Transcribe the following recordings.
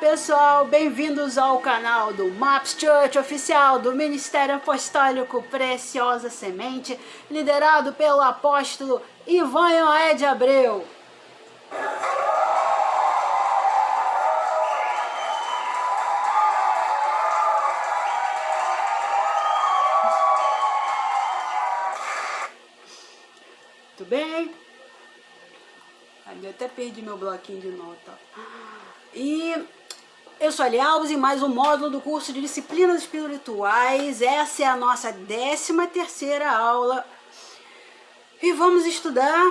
pessoal, bem-vindos ao canal do MAPS Church oficial do Ministério Apostólico Preciosa Semente, liderado pelo apóstolo Ivan Ioé de Abreu. Tudo bem? Eu até perdi meu bloquinho de nota. E eu sou Ali Alves em mais um módulo do curso de Disciplinas Espirituais. Essa é a nossa 13ª aula. E vamos estudar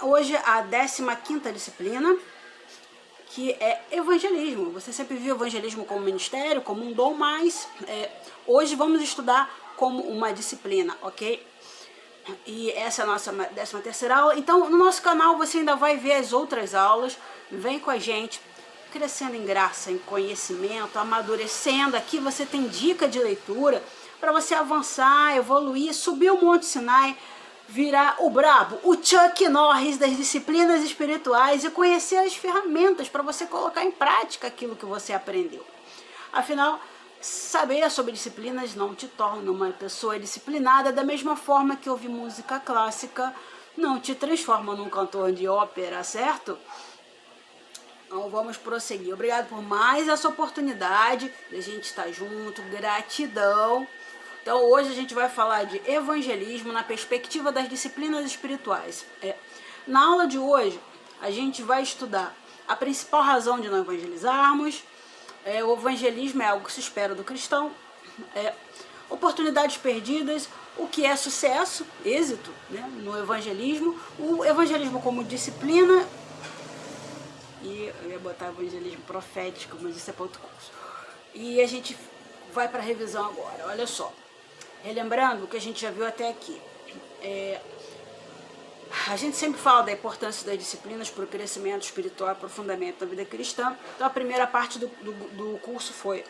hoje a 15ª disciplina, que é evangelismo. Você sempre viu evangelismo como ministério, como um dom, mas hoje vamos estudar como uma disciplina, ok? E essa é a nossa 13ª aula. Então, no nosso canal você ainda vai ver as outras aulas. Vem com a gente, crescendo em graça, em conhecimento, amadurecendo. Aqui você tem dica de leitura para você avançar, evoluir, subir o Monte Sinai, virar o brabo, o Chuck Norris das disciplinas espirituais e conhecer as ferramentas para você colocar em prática aquilo que você aprendeu. Afinal, saber sobre disciplinas não te torna uma pessoa disciplinada, da mesma forma que ouvir música clássica não te transforma num cantor de ópera, certo? Então vamos prosseguir. Obrigado por mais essa oportunidade de a gente estar junto, gratidão. Então hoje a gente vai falar de evangelismo na perspectiva das disciplinas espirituais. Na aula de hoje a gente vai estudar a principal razão de não evangelizarmos. O evangelismo é algo que se espera do cristão, oportunidades perdidas, o que é sucesso, êxito, né, no evangelismo, o evangelismo como disciplina, e eu ia botar evangelismo profético, mas isso é para outro curso. E a gente vai para a revisão agora, olha só, relembrando o que a gente já viu até aqui. A gente sempre fala da importância das disciplinas para o crescimento espiritual e aprofundamento da vida cristã. Então a primeira parte do curso foi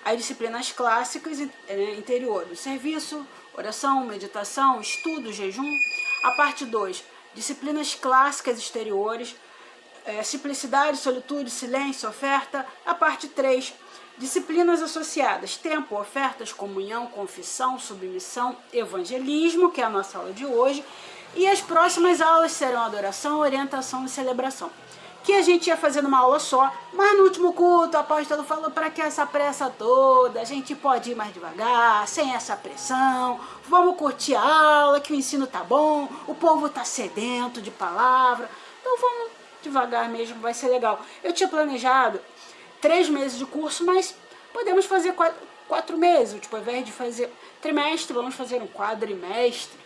as disciplinas clássicas interiores, serviço, oração, meditação, estudo, jejum. A parte 2, disciplinas clássicas exteriores, simplicidade, solitude, silêncio, oferta. A parte 3, disciplinas associadas, tempo, ofertas, comunhão, confissão, submissão, evangelismo, que é a nossa aula de hoje. E as próximas aulas serão adoração, orientação e celebração, que a gente ia fazer numa aula só, mas no último culto o apóstolo falou para que essa pressa toda, a gente pode ir mais devagar, sem essa pressão, vamos curtir a aula, que o ensino tá bom, o povo tá sedento de palavra, então vamos devagar mesmo, vai ser legal. Eu tinha planejado 3 meses de curso, mas podemos fazer 4 meses, tipo, ao invés de fazer trimestre, vamos fazer um quadrimestre,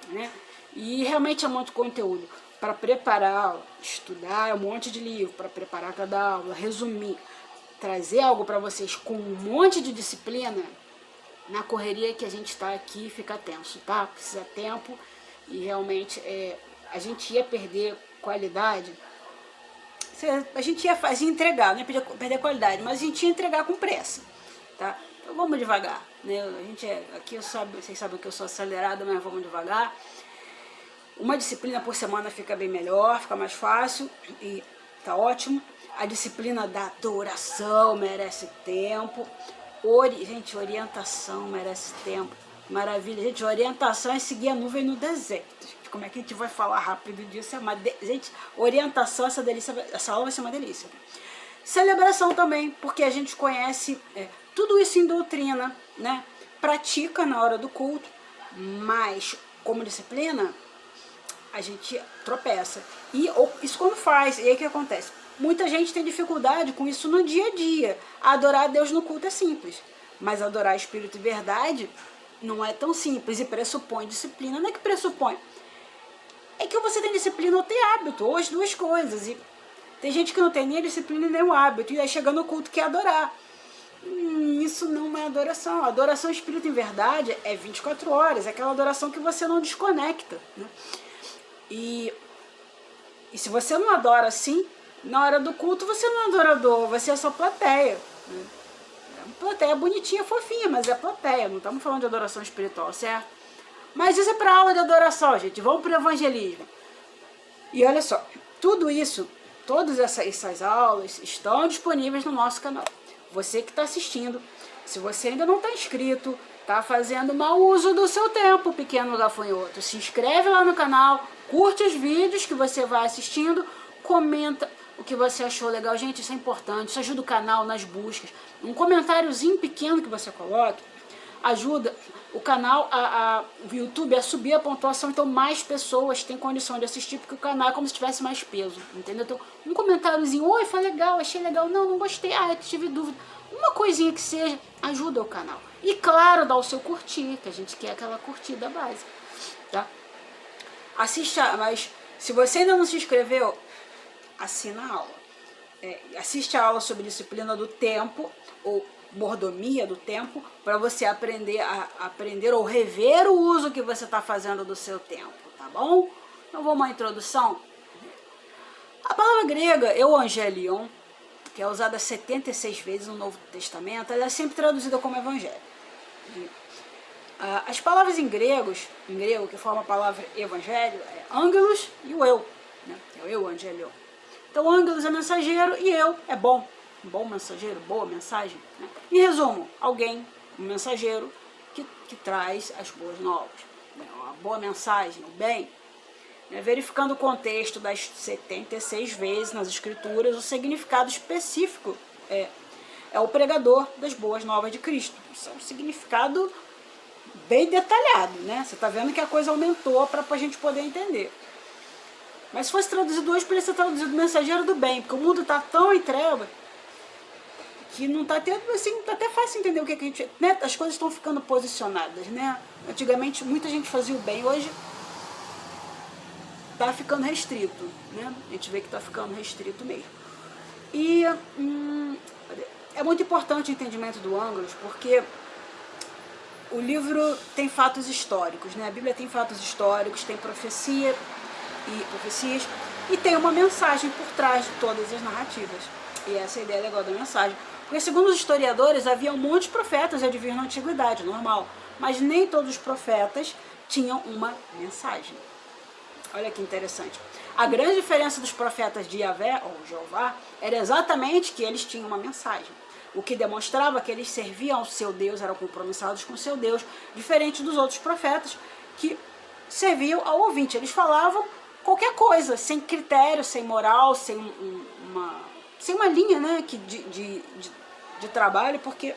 né? E realmente é muito conteúdo para preparar a aula, estudar um monte de livro para preparar cada aula, resumir, trazer algo para vocês com um monte de disciplina. Na correria que a gente está aqui fica tenso, tá? Precisa tempo e realmente a gente ia perder qualidade. A gente ia entregar, não ia perder qualidade, mas a gente ia entregar com pressa, tá? Então vamos devagar, né? A gente aqui vocês sabem que eu sou acelerada, mas vamos devagar. Uma disciplina por semana fica bem melhor, fica mais fácil e tá ótimo. A disciplina da adoração merece tempo. Gente, orientação merece tempo. Maravilha. Gente, orientação é seguir a nuvem no deserto. Gente, como é que a gente vai falar rápido disso? Gente, orientação, essa aula vai ser uma delícia. Celebração também, porque a gente conhece tudo isso em doutrina, né? Pratica na hora do culto, mas como disciplina a gente tropeça. E isso quando faz, e aí o que acontece? Muita gente tem dificuldade com isso no dia a dia. Adorar a Deus no culto é simples, mas adorar Espírito e verdade não é tão simples e pressupõe disciplina. Não é que pressupõe, é que você tem disciplina ou tem hábito, ou as duas coisas. E tem gente que não tem nem a disciplina nem o hábito, e aí chega no culto quer adorar. Isso não é adoração. A adoração Espírito em verdade é 24 horas, é aquela adoração que você não desconecta, né? E se você não adora assim, na hora do culto você não é adorador, você é só plateia, né? É uma plateia bonitinha, fofinha, mas é plateia, não estamos falando de adoração espiritual, certo? Mas isso é para aula de adoração, gente, vamos para o evangelismo. E olha só, tudo isso todas essas aulas estão disponíveis no nosso canal. Você que está assistindo, se você ainda não está inscrito, está fazendo mau uso do seu tempo, pequeno gafanhoto, se inscreve lá no canal, curte os vídeos que você vai assistindo, comenta o que você achou legal. Gente, isso é importante, isso ajuda o canal nas buscas. Um comentáriozinho pequeno que você coloque ajuda o canal, o YouTube a subir a pontuação, então mais pessoas têm condição de assistir, porque o canal é como se tivesse mais peso, entendeu? Então, um comentáriozinho, oi, foi legal, achei legal, não gostei, eu tive dúvida. Uma coisinha que seja, ajuda o canal. E claro, dá o seu curtir, que a gente quer aquela curtida básica, tá? Assiste, mas se você ainda não se inscreveu, assina a aula. Assiste a aula sobre disciplina do tempo, ou mordomia do tempo, para você aprender ou rever o uso que você está fazendo do seu tempo, tá bom? Então vamos à introdução. A palavra grega euangelion, que é usada 76 vezes no Novo Testamento, ela é sempre traduzida como evangelho. As palavras em grego, que formam a palavra evangelho, é ângelos e o eu, né? É o euangelion. Então, ângelos é mensageiro e eu é bom. Um bom mensageiro, boa mensagem. Né? Em resumo, alguém, um mensageiro, que traz as boas novas. Né? Uma boa mensagem, o bem. Né? Verificando o contexto das 76 vezes nas escrituras, o significado específico é o pregador das boas novas de Cristo. Isso é um significado bem detalhado, né? Você está vendo que a coisa aumentou para a gente poder entender. Mas se fosse traduzido hoje, poderia ser traduzido mensageiro do bem, porque o mundo está tão em treva que não está até, assim, tá até fácil entender o que a gente... Né? As coisas estão ficando posicionadas, né? Antigamente muita gente fazia o bem, hoje está ficando restrito, né? A gente vê que está ficando restrito mesmo. E é muito importante o entendimento do ângulos, porque o livro tem fatos históricos, né? A Bíblia tem fatos históricos, tem profecias, e tem uma mensagem por trás de todas as narrativas. E essa é a ideia legal da mensagem. Porque, segundo os historiadores, havia um monte de profetas e adivinhos na antiguidade, normal. Mas nem todos os profetas tinham uma mensagem. Olha que interessante. A grande diferença dos profetas de Yahvé, ou Jeová, era exatamente que eles tinham uma mensagem. O que demonstrava que eles serviam ao seu Deus, eram compromissados com o seu Deus, diferente dos outros profetas que serviam ao ouvinte. Eles falavam qualquer coisa, sem critério, sem moral, sem uma linha, né, de trabalho, porque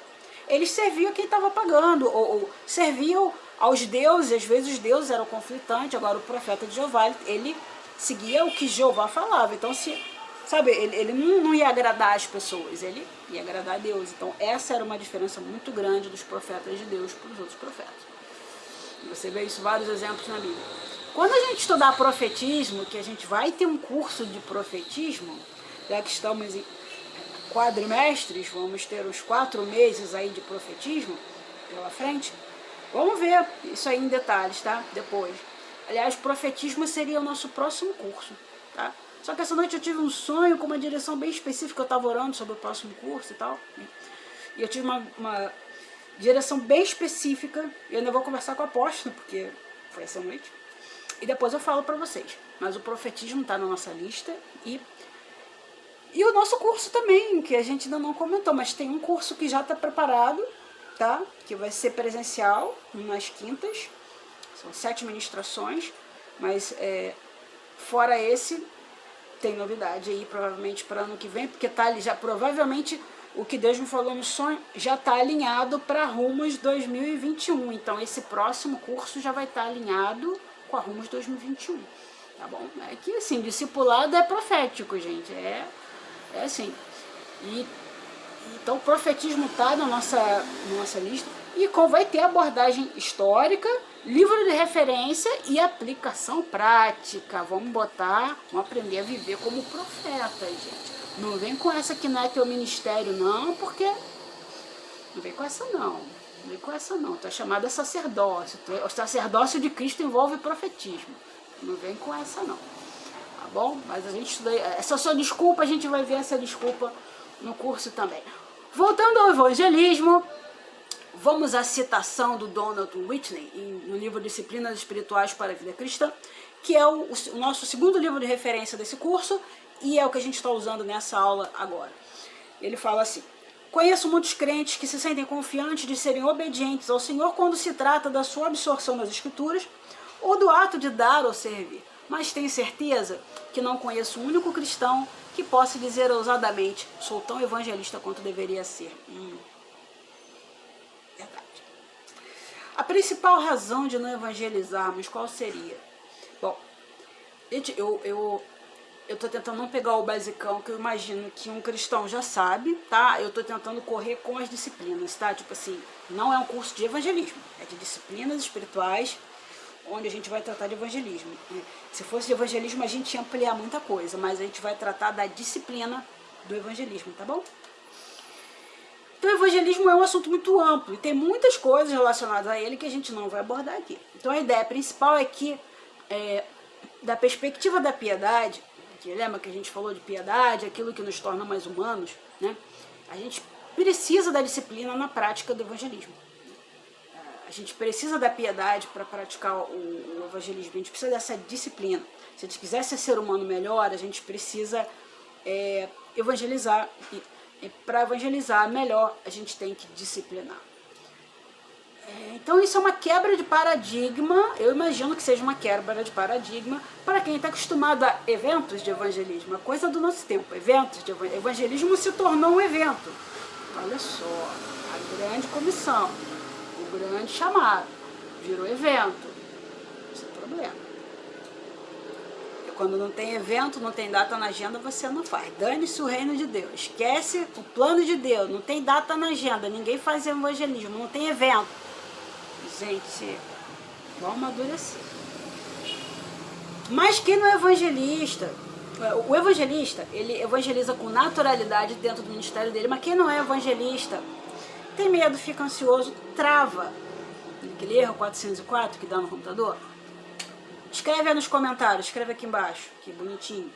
eles serviam quem estava pagando, ou serviam aos deuses. Às vezes os deuses eram conflitantes. Agora o profeta de Jeová, ele seguia o que Jeová falava. Então, ele não ia agradar as pessoas, ele ia agradar a Deus. Então essa era uma diferença muito grande dos profetas de Deus para os outros profetas. Você vê isso, vários exemplos na Bíblia. Quando a gente estudar profetismo, que a gente vai ter um curso de profetismo, já que estamos em quadrimestres, vamos ter os 4 meses aí de profetismo pela frente, vamos ver isso aí em detalhes, tá? Depois. Aliás, profetismo seria o nosso próximo curso, tá? Só que essa noite eu tive um sonho com uma direção bem específica, eu estava orando sobre o próximo curso e tal, e eu tive uma direção bem específica, e eu ainda vou conversar com o apóstolo, porque foi essa noite, e depois eu falo para vocês. Mas o profetismo está na nossa lista, e o nosso curso também, que a gente ainda não comentou, mas tem um curso que já está preparado, tá? Que vai ser presencial, nas quintas, são 7 ministrações, mas fora esse, tem novidade aí, provavelmente para ano que vem, porque tá ali já, provavelmente, o que Deus me falou no sonho já está alinhado para Rumos 2021. Então, esse próximo curso já vai estar alinhado com a Rumos 2021, tá bom? É que, assim, discipulado é profético, gente, é assim. Então, o profetismo está na nossa lista, e vai ter abordagem histórica, livro de referência e aplicação prática. Vamos aprender a viver como profeta, gente. Não vem com essa que não é teu ministério, não, porque... Não vem com essa, não. Não vem com essa, não. Tu é chamado a sacerdócio. O sacerdócio de Cristo envolve profetismo. Não vem com essa, não. Tá bom? Mas a gente estuda... Essa sua desculpa, a gente vai ver essa desculpa no curso também. Voltando ao evangelismo, vamos à citação do Donald Whitney no livro Disciplinas Espirituais para a Vida Cristã, que é o nosso segundo livro de referência desse curso, e é o que a gente está usando nessa aula agora. Ele fala assim: conheço muitos crentes que se sentem confiantes de serem obedientes ao Senhor quando se trata da sua absorção nas Escrituras ou do ato de dar ou servir, mas tenho certeza que não conheço um único cristão que possa dizer ousadamente: sou tão evangelista quanto deveria ser. Verdade. A principal razão de não evangelizarmos, qual seria? Bom, gente, eu tô tentando não pegar o basicão, que eu imagino que um cristão já sabe, tá? Eu tô tentando correr com as disciplinas, tá? Tipo assim, não é um curso de evangelismo, é de disciplinas espirituais, onde a gente vai tratar de evangelismo. Se fosse de evangelismo, a gente ia ampliar muita coisa, mas a gente vai tratar da disciplina do evangelismo, tá bom? Então, o evangelismo é um assunto muito amplo e tem muitas coisas relacionadas a ele que a gente não vai abordar aqui. Então, a ideia principal é que, da perspectiva da piedade, que lembra que a gente falou de piedade, aquilo que nos torna mais humanos, né? A gente precisa da disciplina na prática do evangelismo. A gente precisa da piedade para praticar o evangelismo, a gente precisa dessa disciplina. Se a gente quiser ser ser humano melhor, a gente precisa evangelizar. E para evangelizar melhor, a gente tem que disciplinar. Então isso é uma quebra de paradigma, eu imagino que seja uma quebra de paradigma para quem está acostumado a eventos de evangelismo, a coisa do nosso tempo, eventos de evangelismo se tornou um evento. Olha só, a grande comissão, o grande chamado, virou evento. Isso é problema. E quando não tem evento, não tem data na agenda, você não faz. Dane-se o reino de Deus, esquece o plano de Deus, não tem data na agenda, ninguém faz evangelismo, não tem evento. Gente, vamos amadurecer. Mas quem não é evangelista, o evangelista, ele evangeliza com naturalidade dentro do ministério dele, mas quem não é evangelista tem medo, fica ansioso, trava. Aquele erro 404 que dá no computador. Escreve aí nos comentários, escreve aqui embaixo, que bonitinho.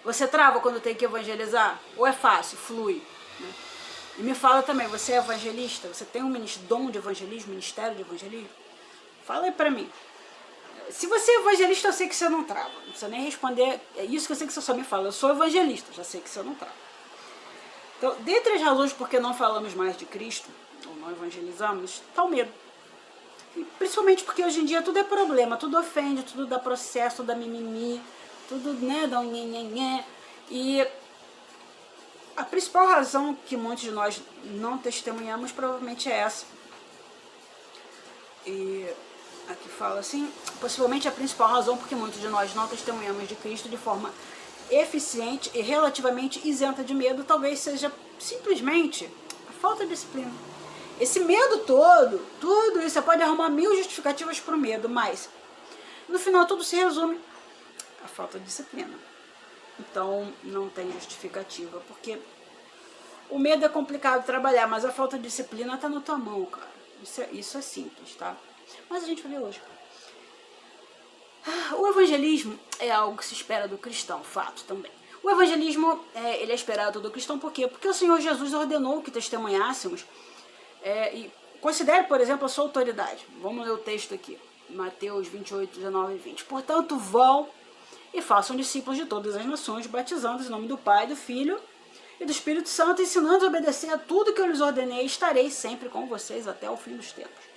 Você trava quando tem que evangelizar? Ou é fácil, flui, né? E me fala também, você é evangelista? Você tem um dom de evangelismo, ministério de evangelismo? Fala aí pra mim. Se você é evangelista, eu sei que você não trava. Não precisa nem responder. É isso que eu sei que você só me fala. Eu sou evangelista, já sei que você não trava. Então, dentre as razões por que não falamos mais de Cristo, ou não evangelizamos, está o medo. E principalmente porque hoje em dia tudo é problema, tudo ofende, tudo dá processo, tudo dá mimimi, tudo, né, dá um nhenhenhé. E a principal razão que muitos de nós não testemunhamos provavelmente é essa. E aqui fala assim, possivelmente a principal razão porque muitos de nós não testemunhamos de Cristo de forma eficiente e relativamente isenta de medo, talvez seja simplesmente a falta de disciplina. Esse medo todo, tudo isso, você pode arrumar 1000 justificativas para o medo, mas no final tudo se resume à falta de disciplina. Então não tem justificativa, porque o medo é complicado de trabalhar, mas a falta de disciplina está na tua mão, cara. Isso é simples, tá? Mas a gente vai ver hoje. O evangelismo é algo que se espera do cristão, fato também. O evangelismo ele é esperado do cristão, por quê? Porque o Senhor Jesus ordenou que testemunhássemos. E considere, por exemplo, a sua autoridade. Vamos ler o texto aqui, Mateus 28, 19 e 20. Portanto, vão e façam discípulos de todas as nações, batizando-os em nome do Pai, do Filho e do Espírito Santo, ensinando a obedecer a tudo que eu lhes ordenei, estarei sempre com vocês até o fim dos tempos.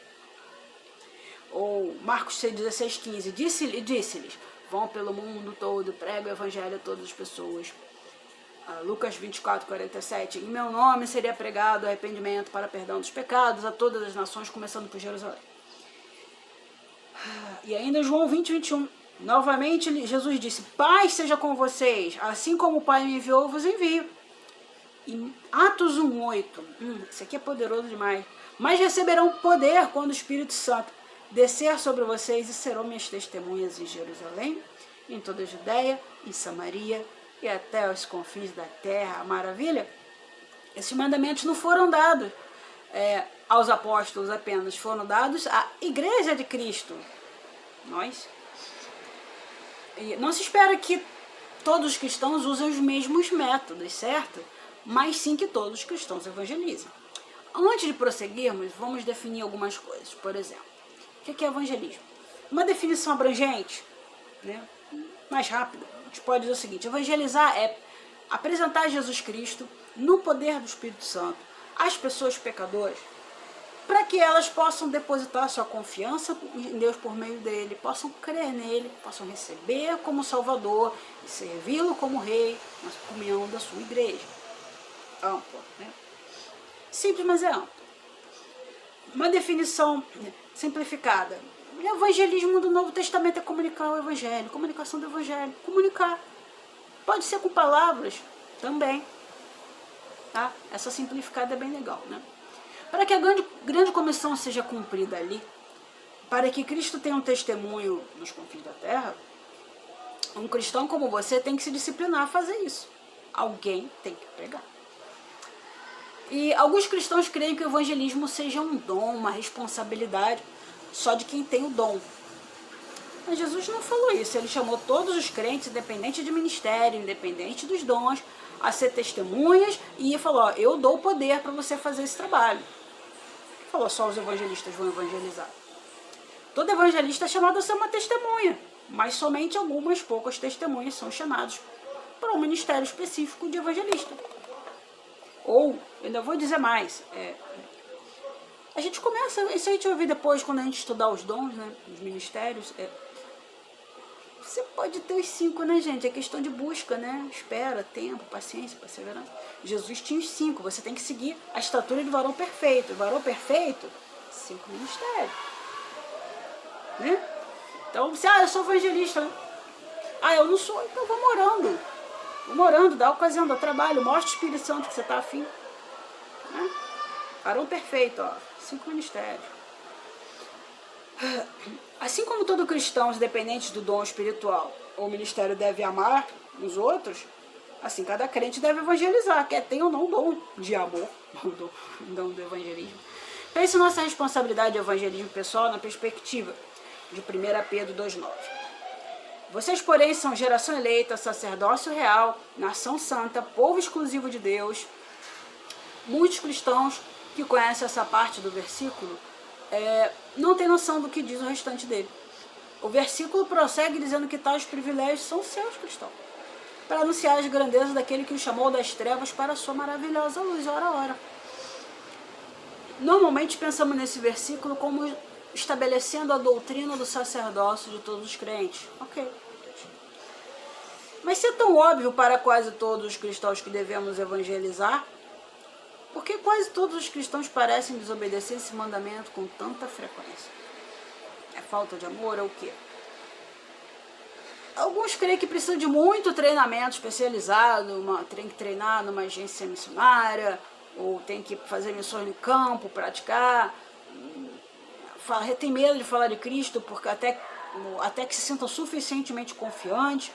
Ou Marcos 16, 15, disse-lhes, vão pelo mundo todo, pregue o evangelho a todas as pessoas. Lucas 24, 47, em meu nome seria pregado arrependimento para perdão dos pecados a todas as nações, começando por Jerusalém. E ainda João 20, 21, novamente Jesus disse, paz seja com vocês, assim como o Pai me enviou, vos envio. E Atos 1, 8, isso aqui é poderoso demais, mas receberão poder quando o Espírito Santo descer sobre vocês e serão minhas testemunhas em Jerusalém, em toda a Judéia, em Samaria e até os confins da terra. Maravilha? Esses mandamentos não foram dados aos apóstolos apenas, foram dados à Igreja de Cristo. Nós. E não se espera que todos os cristãos usem os mesmos métodos, certo? Mas sim que todos os cristãos evangelizem. Antes de prosseguirmos, vamos definir algumas coisas. Por exemplo, o que é evangelismo? Uma definição abrangente, né? Mais rápida. gente pode dizer o seguinte: evangelizar é apresentar Jesus Cristo no poder do Espírito Santo às pessoas pecadoras, para que elas possam depositar sua confiança em Deus por meio dele, possam crer nele, possam receber como Salvador e servi-lo como Rei na comunhão da sua igreja. Ampla, né? Simples, mas é amplo. Uma definição simplificada: o evangelismo do Novo Testamento é comunicar o evangelho, comunicação do evangelho, comunicar. Pode ser com palavras também, tá? Essa simplificada é bem legal, né? Para que a grande comissão seja cumprida ali, para que Cristo tenha um testemunho nos confins da terra, um cristão como você tem que se disciplinar a fazer isso. Alguém tem que pregar. E alguns cristãos creem que o evangelismo seja um dom, uma responsabilidade só de quem tem o dom. Mas Jesus não falou isso. Ele chamou todos os crentes, independente de ministério, independente dos dons, a ser testemunhas, e falou: ó, eu dou o poder para você fazer esse trabalho. Ele falou: só os evangelistas vão evangelizar. Todo evangelista é chamado a ser uma testemunha, mas somente algumas poucas testemunhas são chamados para um ministério específico de evangelista. Ou, ainda vou dizer mais, a gente começa, isso a gente vai ver depois quando a gente estudar os dons, né, os ministérios. Você pode ter os 5, né, gente? É questão de busca, né? Espera, tempo, paciência, perseverança. Jesus tinha os 5. Você tem que seguir a estatura de varão perfeito. O varão perfeito, 5 ministérios. Né? Então, você, eu sou evangelista. Né? Eu não sou, então vou morando. Vou morando, dá ocasião, dá trabalho. Mostra o Espírito Santo que você está afim. Né? Varão perfeito, ó. 5 ministérios. Assim como todo cristão, independente do dom espiritual, o ministério deve amar os outros, assim cada crente deve evangelizar, quer ter ou não o dom de amor, o dom do evangelismo. Pense nossa responsabilidade de evangelismo pessoal na perspectiva de 1 Pedro 2,9. Vocês, porém, são geração eleita, sacerdócio real, nação santa, povo exclusivo de Deus. Muitos cristãos que conhecem essa parte do versículo não tem noção do que diz o restante dele. O versículo prossegue dizendo que tais privilégios são seus, cristãos, para anunciar as grandezas daquele que o chamou das trevas para a sua maravilhosa luz. Ora. Normalmente pensamos nesse versículo como estabelecendo a doutrina do sacerdócio de todos os crentes. Ok. Mas se é tão óbvio para quase todos os cristãos que devemos evangelizar, por que quase todos os cristãos parecem desobedecer esse mandamento com tanta frequência? É falta de amor ou o quê? Alguns creem que precisam de muito treinamento especializado, tem que treinar numa agência missionária, ou tem que fazer missões no campo, praticar. Tem medo de falar de Cristo porque até que se sintam suficientemente confiantes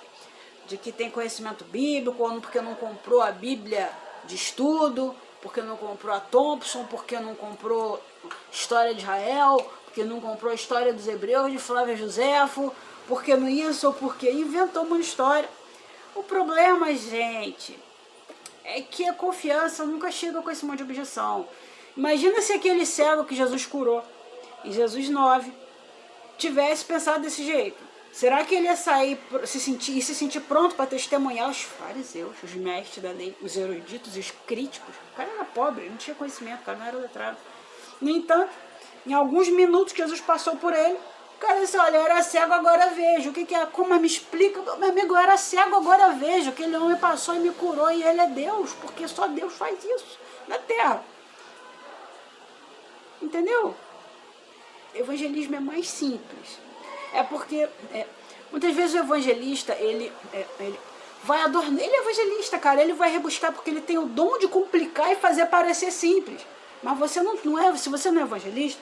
de que tem conhecimento bíblico, ou porque não comprou a Bíblia de estudo, porque não comprou a Thompson, porque não comprou História de Israel, porque não comprou a História dos Hebreus de Flávio Josefo, porque não isso ou porque inventou uma história. O problema, gente, é que a confiança nunca chega com esse monte de objeção. Imagina se aquele cego que Jesus curou em Jesus 9 tivesse pensado desse jeito. Será que ele ia sair se sentir pronto para testemunhar os fariseus, os mestres da lei, os eruditos e os críticos? O cara era pobre, não tinha conhecimento, o cara não era letrado. No entanto, em alguns minutos que Jesus passou por ele, o cara disse: olha, eu era cego, agora vejo. O que é? Como me explica? Meu amigo, eu era cego, agora vejo. Aquele homem passou e me curou, e ele é Deus, porque só Deus faz isso na terra. Entendeu? Evangelismo é mais simples. É porque muitas vezes o evangelista, ele vai adornar. Ele é evangelista, cara, ele vai rebuscar porque ele tem o dom de complicar e fazer parecer simples. Mas você não é, se você não é evangelista,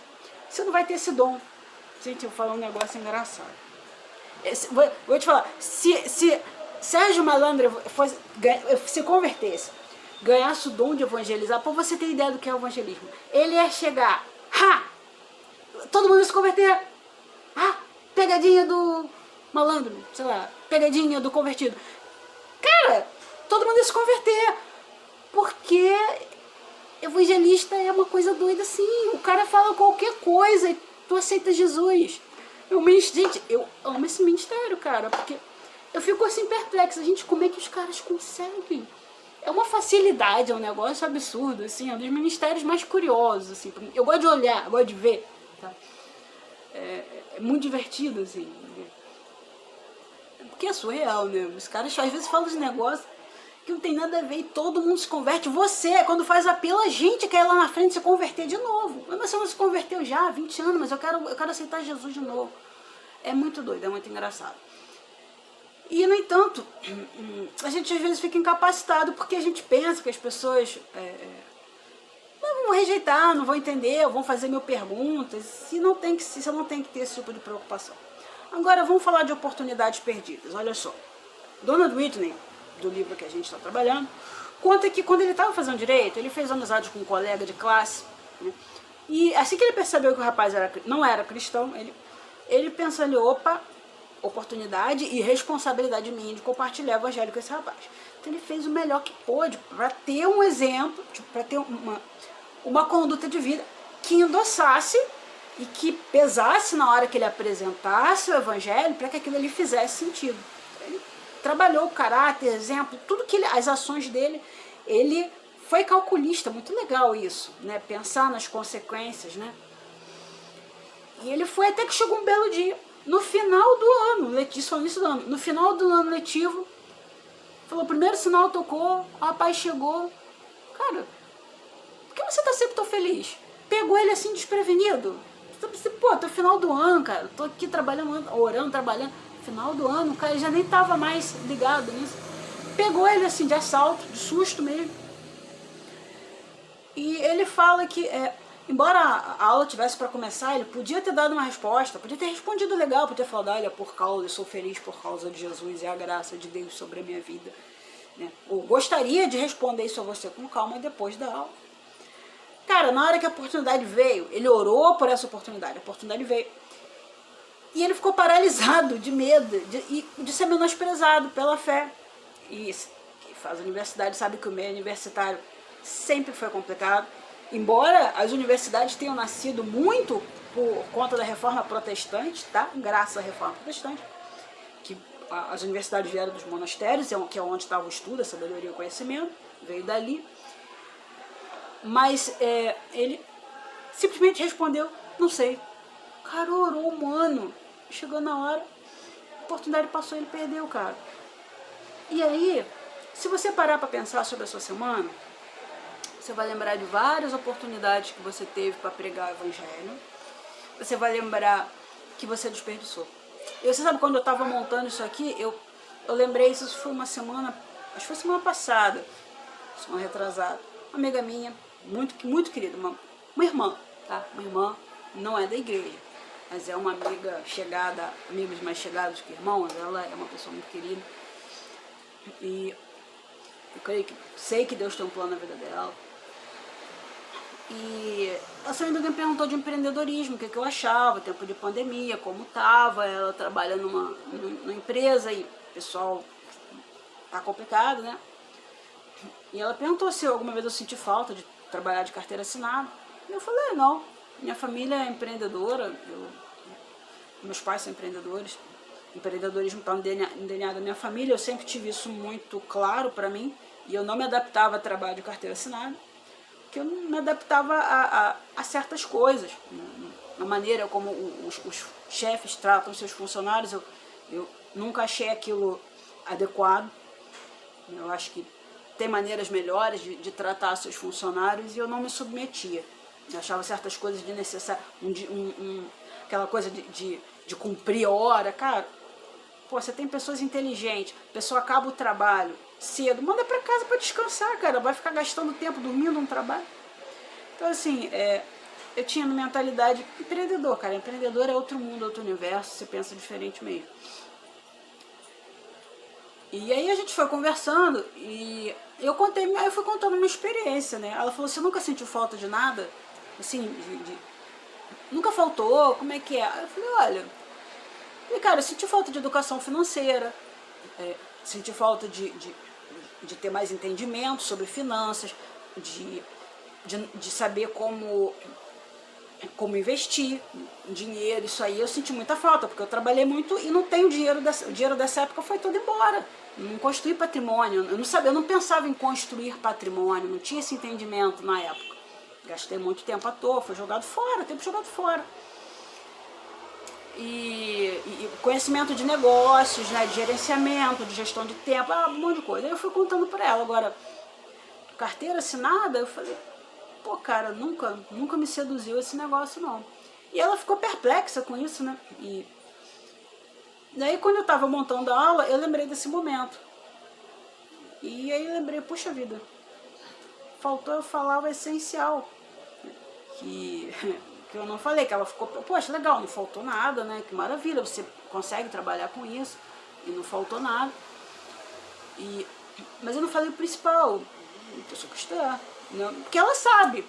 você não vai ter esse dom. Gente, eu vou falar um negócio engraçado. Vou te falar, se Sérgio Malandro se convertesse, ganhasse o dom de evangelizar, para você ter ideia do que é o evangelismo, ele ia chegar, todo mundo ia se converter, pegadinha do malandro, sei lá, pegadinha do convertido. Cara, todo mundo ia se converter, porque evangelista é uma coisa doida assim. O cara fala qualquer coisa e tu aceita Jesus. Gente, eu amo esse ministério, cara, porque Eu fico assim perplexa, gente, como é que os caras conseguem? É uma facilidade, é um negócio absurdo, assim, é um dos ministérios mais curiosos, assim. Eu gosto de olhar, eu gosto de ver, tá? É muito divertido, assim. Porque é surreal, né? Os caras às vezes falam de negócios que não tem nada a ver e todo mundo se converte. Você, quando faz apelo, a gente quer ir lá na frente se converter de novo. Mas você não se converteu já há 20 anos, mas eu quero aceitar Jesus de novo. É muito doido, é muito engraçado. E, no entanto, a gente às vezes fica incapacitado porque a gente pensa que as pessoas vão rejeitar, não vão entender, vão fazer mil perguntas, se não tem que ter esse tipo de preocupação. Agora, vamos falar de oportunidades perdidas. Olha só, Donald Whitney, do livro que a gente está trabalhando, conta que quando ele estava fazendo direito, ele fez amizade com um colega de classe, né? E assim que ele percebeu que o rapaz não era cristão, ele pensou ali, opa, oportunidade e responsabilidade minha de compartilhar o evangelho com esse rapaz. Então ele fez o melhor que pôde para ter um exemplo, para ter uma conduta de vida que endossasse e que pesasse na hora que ele apresentasse o evangelho para que aquilo ali fizesse sentido. Ele trabalhou o caráter, exemplo, tudo que as ações dele, ele foi calculista, muito legal isso, né? Pensar nas consequências, né? E ele foi até que chegou um belo dia, no final do ano, isso foi no início do ano, no final do ano letivo, falou, o primeiro sinal tocou, o rapaz chegou, cara, por que você tá sempre tão feliz? Pegou ele assim desprevenido. Pô, tô final do ano, cara, tô aqui trabalhando, orando, trabalhando, final do ano, o cara já nem tava mais ligado nisso. Pegou ele assim de assalto, de susto mesmo. E ele fala que, embora a aula tivesse para começar, ele podia ter dado uma resposta, podia ter respondido legal, podia ter falado, olha, eu sou feliz por causa de Jesus e a graça de Deus sobre a minha vida. Né? Ou gostaria de responder isso a você com calma depois da aula. Cara, na hora que a oportunidade veio, ele orou por essa oportunidade, a oportunidade veio. E ele ficou paralisado de medo, de ser menosprezado pela fé. E quem faz universidade sabe que o meio universitário sempre foi complicado. Embora as universidades tenham nascido muito por conta da reforma protestante, tá? Graças à reforma protestante, que as universidades vieram dos monastérios, que é onde estava o estudo, a sabedoria e o conhecimento, veio dali. Mas ele simplesmente respondeu, não sei. Cara, orou, mano. Chegou na hora, a oportunidade passou, ele perdeu, cara. E aí, se você parar para pensar sobre a sua semana, você vai lembrar de várias oportunidades que você teve para pregar o evangelho. Você vai lembrar que você desperdiçou. E você sabe, quando eu estava montando isso aqui, eu lembrei, isso foi uma semana, acho que foi semana passada, semana retrasada. Uma amiga minha, muito querida, uma irmã, tá? Uma irmã, não é da igreja, mas é uma amiga chegada, amigos mais chegados que irmãos, ela é uma pessoa muito querida. E eu sei que Deus tem um plano na vida dela. E ela só ainda me perguntou de empreendedorismo, o que eu achava, tempo de pandemia, como estava. Ela trabalha numa empresa e o pessoal tá complicado, né? E ela perguntou se alguma vez eu senti falta de trabalhar de carteira assinada. E eu falei, não, minha família é empreendedora, meus pais são empreendedores, empreendedorismo está no DNA da minha família, eu sempre tive isso muito claro para mim, e eu não me adaptava a trabalho de carteira assinada, porque eu não me adaptava a certas coisas, na maneira como os chefes tratam seus funcionários, eu nunca achei aquilo adequado. Eu acho que tem maneiras melhores de tratar seus funcionários e eu não me submetia. Eu achava certas coisas de necessário, aquela coisa de cumprir hora, cara. Pô, você tem pessoas inteligentes, a pessoa acaba o trabalho cedo, manda pra casa pra descansar, cara, vai ficar gastando tempo dormindo no trabalho. Então, assim, eu tinha uma mentalidade empreendedor, cara, empreendedor é outro mundo, outro universo, você pensa diferente mesmo. E aí a gente foi conversando e eu fui contando uma experiência, né? Ela falou, você nunca sentiu falta de nada? Assim, nunca faltou, como é que é? Aí eu falei, olha, cara, eu senti falta de educação financeira, senti falta de ter mais entendimento sobre finanças, de saber como como investir dinheiro, isso aí eu senti muita falta, porque eu trabalhei muito e não tenho dinheiro, o dinheiro dessa época foi todo embora. Não construí patrimônio, eu não sabia, eu não pensava em construir patrimônio, não tinha esse entendimento na época. Gastei muito tempo à toa, foi jogado fora, tempo jogado fora. E conhecimento de negócios, né, de gerenciamento, de gestão de tempo, um monte de coisa. Aí eu fui contando para ela. Agora, carteira assinada, eu falei, pô, cara, nunca me seduziu esse negócio, não. E ela ficou perplexa com isso, né? E daí, quando eu estava montando a aula, eu lembrei desse momento. E aí eu lembrei, puxa vida, faltou eu falar o essencial. Que eu não falei, que ela ficou, poxa, legal, não faltou nada, né? Que maravilha, você consegue trabalhar com isso e não faltou nada. Mas eu não falei o principal, eu sou cristã, né? Porque ela sabe,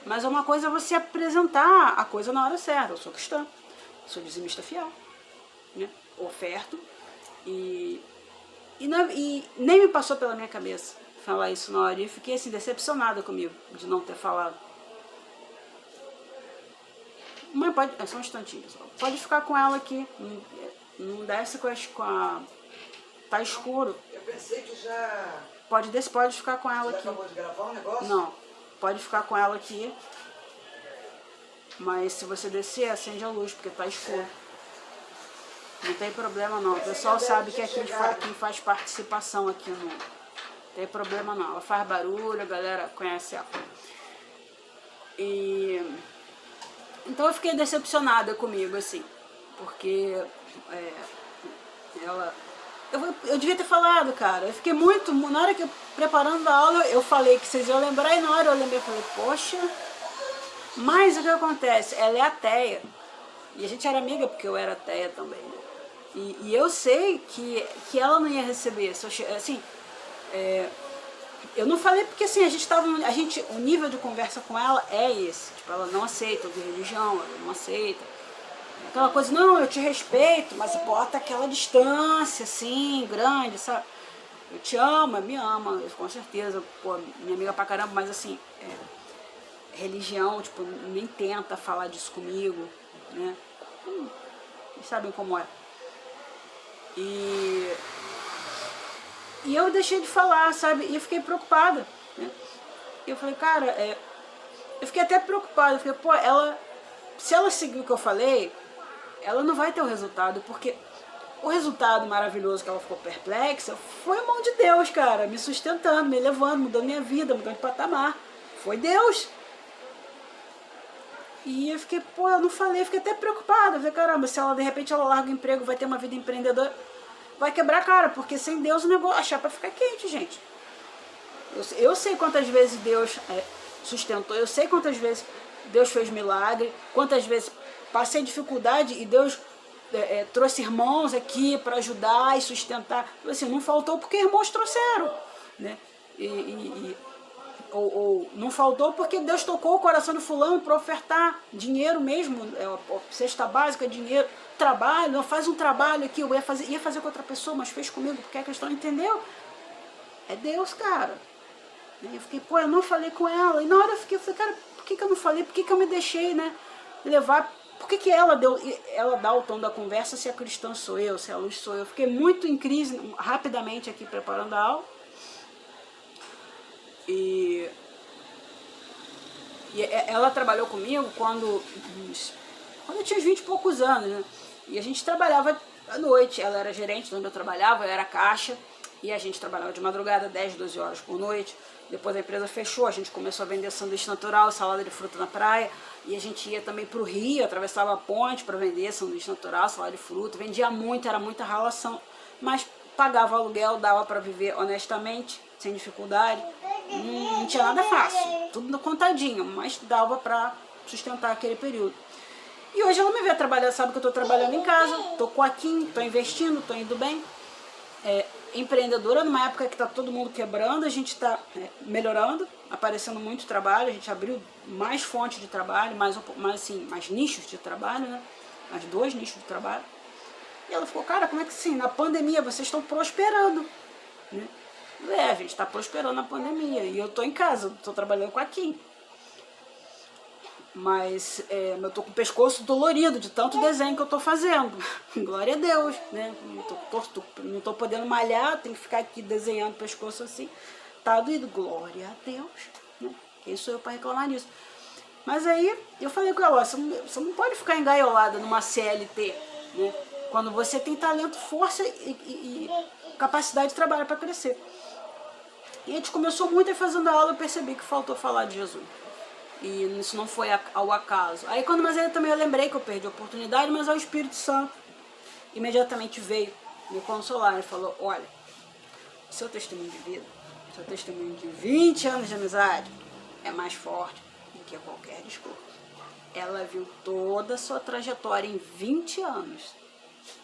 mas é uma coisa você apresentar a coisa na hora certa. Eu sou cristã, sou dizimista fiel, né? Oferto e nem me passou pela minha cabeça falar isso na hora. E fiquei assim, decepcionada comigo de não ter falado. Mãe, pode. É só um instantinho, pessoal. Pode ficar com ela aqui. Não desce com a. Tá escuro. Eu pensei que já. Pode ficar com ela Já aqui. acabou de gravar o negócio? Não. Pode ficar com ela aqui. Mas se você descer, acende a luz, porque tá escuro. Não tem problema não. O pessoal sabe que aqui quem faz participação aqui não tem problema não. Ela faz barulho, a galera conhece ela. Então eu fiquei decepcionada comigo, assim, porque eu devia ter falado, cara. Eu fiquei muito, na hora que eu preparando a aula, eu falei que vocês iam lembrar, e na hora eu lembrei, eu falei, poxa, mas o que acontece? Ela é ateia, e a gente era amiga porque eu era ateia também, né? E eu sei que ela não ia receber, assim, eu não falei porque assim, o nível de conversa com ela é esse, tipo, ela não aceita de religião, ela não aceita. Aquela coisa, não, eu te respeito, mas bota aquela distância, assim, grande, sabe? Eu te amo, me ama, com certeza, pô, minha amiga pra caramba, mas assim, religião, tipo, nem tenta falar disso comigo, né? Vocês sabem como é. E eu deixei de falar, sabe? E eu fiquei preocupada, né? E eu falei, cara, eu fiquei até preocupada, eu falei, pô, se ela seguir o que eu falei, ela não vai ter o resultado, porque o resultado maravilhoso que ela ficou perplexa foi a mão de Deus, cara, me sustentando, me levando, mudando minha vida, mudando de patamar. Foi Deus. E eu fiquei, pô, eu não falei, eu fiquei até preocupada. Eu falei, caramba, se ela de repente ela larga o emprego, vai ter uma vida empreendedora, vai quebrar a cara, porque sem Deus o negócio, a chapa fica quente, gente. Eu sei quantas vezes Deus sustentou, eu sei quantas vezes Deus fez milagre, quantas vezes passei dificuldade e Deus trouxe irmãos aqui para ajudar e sustentar. Assim, não faltou porque irmãos trouxeram, né? Ou não faltou porque Deus tocou o coração do fulano para ofertar dinheiro mesmo, cesta básica, dinheiro, trabalho, faz um trabalho aqui, eu ia fazer com outra pessoa, mas fez comigo porque a questão, entendeu? É Deus, cara. Eu fiquei, pô, eu não falei com ela. E na hora eu falei, cara, por que eu não falei? Por que eu me deixei, né, levar? Por que ela dá o tom da conversa se a cristã sou eu, se a luz sou eu? Eu fiquei muito em crise rapidamente aqui preparando a aula. E ela trabalhou comigo quando eu tinha uns 20 e poucos anos, né? E a gente trabalhava à noite. Ela era gerente de onde eu trabalhava, eu era caixa. E a gente trabalhava de madrugada, 10, 12 horas por noite. Depois a empresa fechou, a gente começou a vender sanduíche natural, salada de fruta na praia. E a gente ia também para o Rio, atravessava a ponte para vender sanduíche natural, salada de fruta. Vendia muito, era muita ralação. Mas pagava aluguel, dava para viver honestamente, sem dificuldade. Não tinha nada fácil, tudo contadinho, mas dava para sustentar aquele período. E hoje ela me vê trabalhar, sabe que eu estou trabalhando em casa, estou com a Kim, estou investindo, estou indo bem. Empreendedora, numa época que está todo mundo quebrando, a gente está melhorando, aparecendo muito trabalho, a gente abriu mais fontes de trabalho, mais nichos de trabalho, né? Mais 2 nichos de trabalho. E ela falou, cara, como é que assim, na pandemia vocês estão prosperando, né? A gente está prosperando na pandemia e eu estou em casa, estou trabalhando com a Kim. Mas eu tô com o pescoço dolorido de tanto desenho que eu tô fazendo. Glória a Deus, né? Não tô podendo malhar, tenho que ficar aqui desenhando o pescoço assim. Tá doído? Glória a Deus, né? Quem sou eu para reclamar disso? Mas aí eu falei com ela, você não pode ficar engaiolada numa CLT, né? Quando você tem talento, força e capacidade de trabalho para crescer. E a gente começou muito a fazendo a aula, eu percebi que faltou falar de Jesus. E isso não foi ao acaso. Aí mas aí também eu lembrei que eu perdi a oportunidade, mas o Espírito Santo imediatamente veio me consolar e falou, olha, o seu testemunho de vida, o seu testemunho de 20 anos de amizade é mais forte do que qualquer discurso. Ela viu toda a sua trajetória em 20 anos.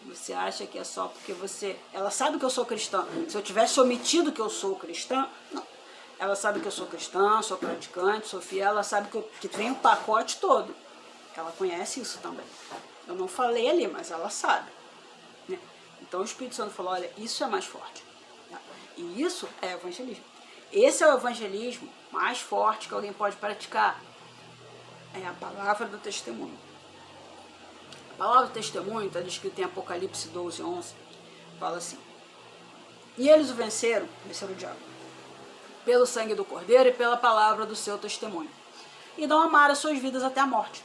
Você acha que é só porque você... Ela sabe que eu sou cristã. Se eu tivesse omitido que eu sou cristã, não. Ela sabe que eu sou cristã, sou praticante, sou fiel, ela sabe que vem o pacote todo. Ela conhece isso também. Eu não falei ali, mas ela sabe. Né? Então o Espírito Santo falou, olha, isso é mais forte. Tá? E isso é evangelismo. Esse é o evangelismo mais forte que alguém pode praticar. É a palavra do testemunho. A palavra do testemunho está descrita em Apocalipse 12, 11. Fala assim, e eles o venceram o diabo, pelo sangue do Cordeiro e pela palavra do seu testemunho. E não amaram as suas vidas até a morte.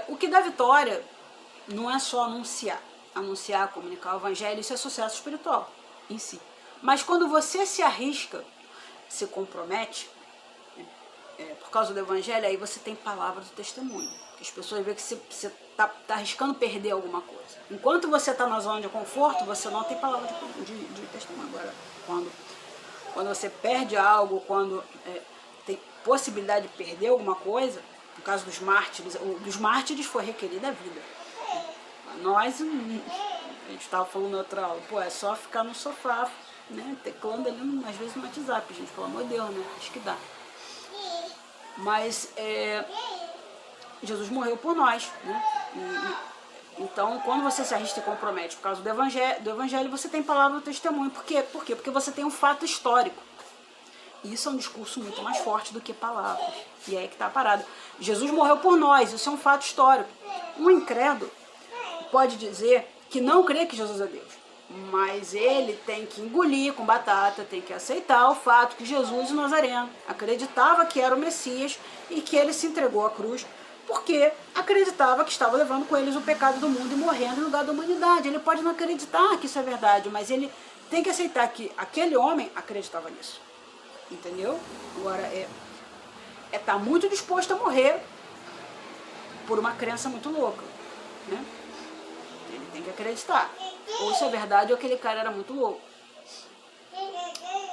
O que dá vitória não é só anunciar, comunicar o evangelho, isso é sucesso espiritual em si. Mas quando você se arrisca, se compromete, por causa do evangelho, aí você tem palavra do testemunho. As pessoas veem que você está arriscando perder alguma coisa. Enquanto você está na zona de conforto, você não tem palavra de testemunho. Agora, quando você perde algo, quando tem possibilidade de perder alguma coisa, no caso dos mártires foi requerida a vida. Nós, a gente estava falando na outra aula, é só ficar no sofá, né, teclando ali, às vezes no WhatsApp, gente, pelo amor de Deus, né, acho que dá. Mas Jesus morreu por nós, né, então, quando você se arrisca e compromete por causa do evangelho, você tem palavra do testemunho. Por quê? Porque você tem um fato histórico. E isso é um discurso muito mais forte do que palavras. E é aí que está a parada. Jesus morreu por nós, isso é um fato histórico. Um incrédulo pode dizer que não crê que Jesus é Deus. Mas ele tem que engolir com batata, tem que aceitar o fato que Jesus, o Nazareno, acreditava que era o Messias e que ele se entregou à cruz porque acreditava que estava levando com eles o pecado do mundo e morrendo no lugar da humanidade. Ele pode não acreditar que isso é verdade, mas ele tem que aceitar que aquele homem acreditava nisso. Entendeu? Agora, tá muito disposto a morrer por uma crença muito louca. Né? Ele tem que acreditar. Ou se é verdade, ou aquele cara era muito louco.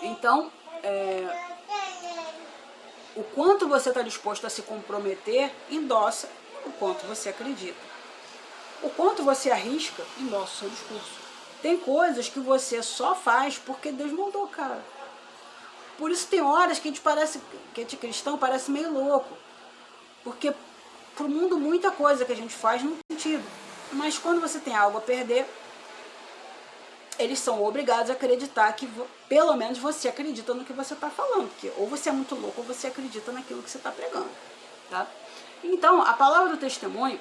Então, o quanto você está disposto a se comprometer, endossa o quanto você acredita. O quanto você arrisca, endossa o seu discurso. Tem coisas que você só faz porque Deus mandou, cara. Por isso tem horas que a gente cristão parece meio louco. Porque pro mundo muita coisa que a gente faz não tem sentido. Mas quando você tem algo a perder, eles são obrigados a acreditar que pelo menos você acredita no que você está falando. Porque ou você é muito louco ou você acredita naquilo que você está pregando. Tá? Então, a palavra do testemunho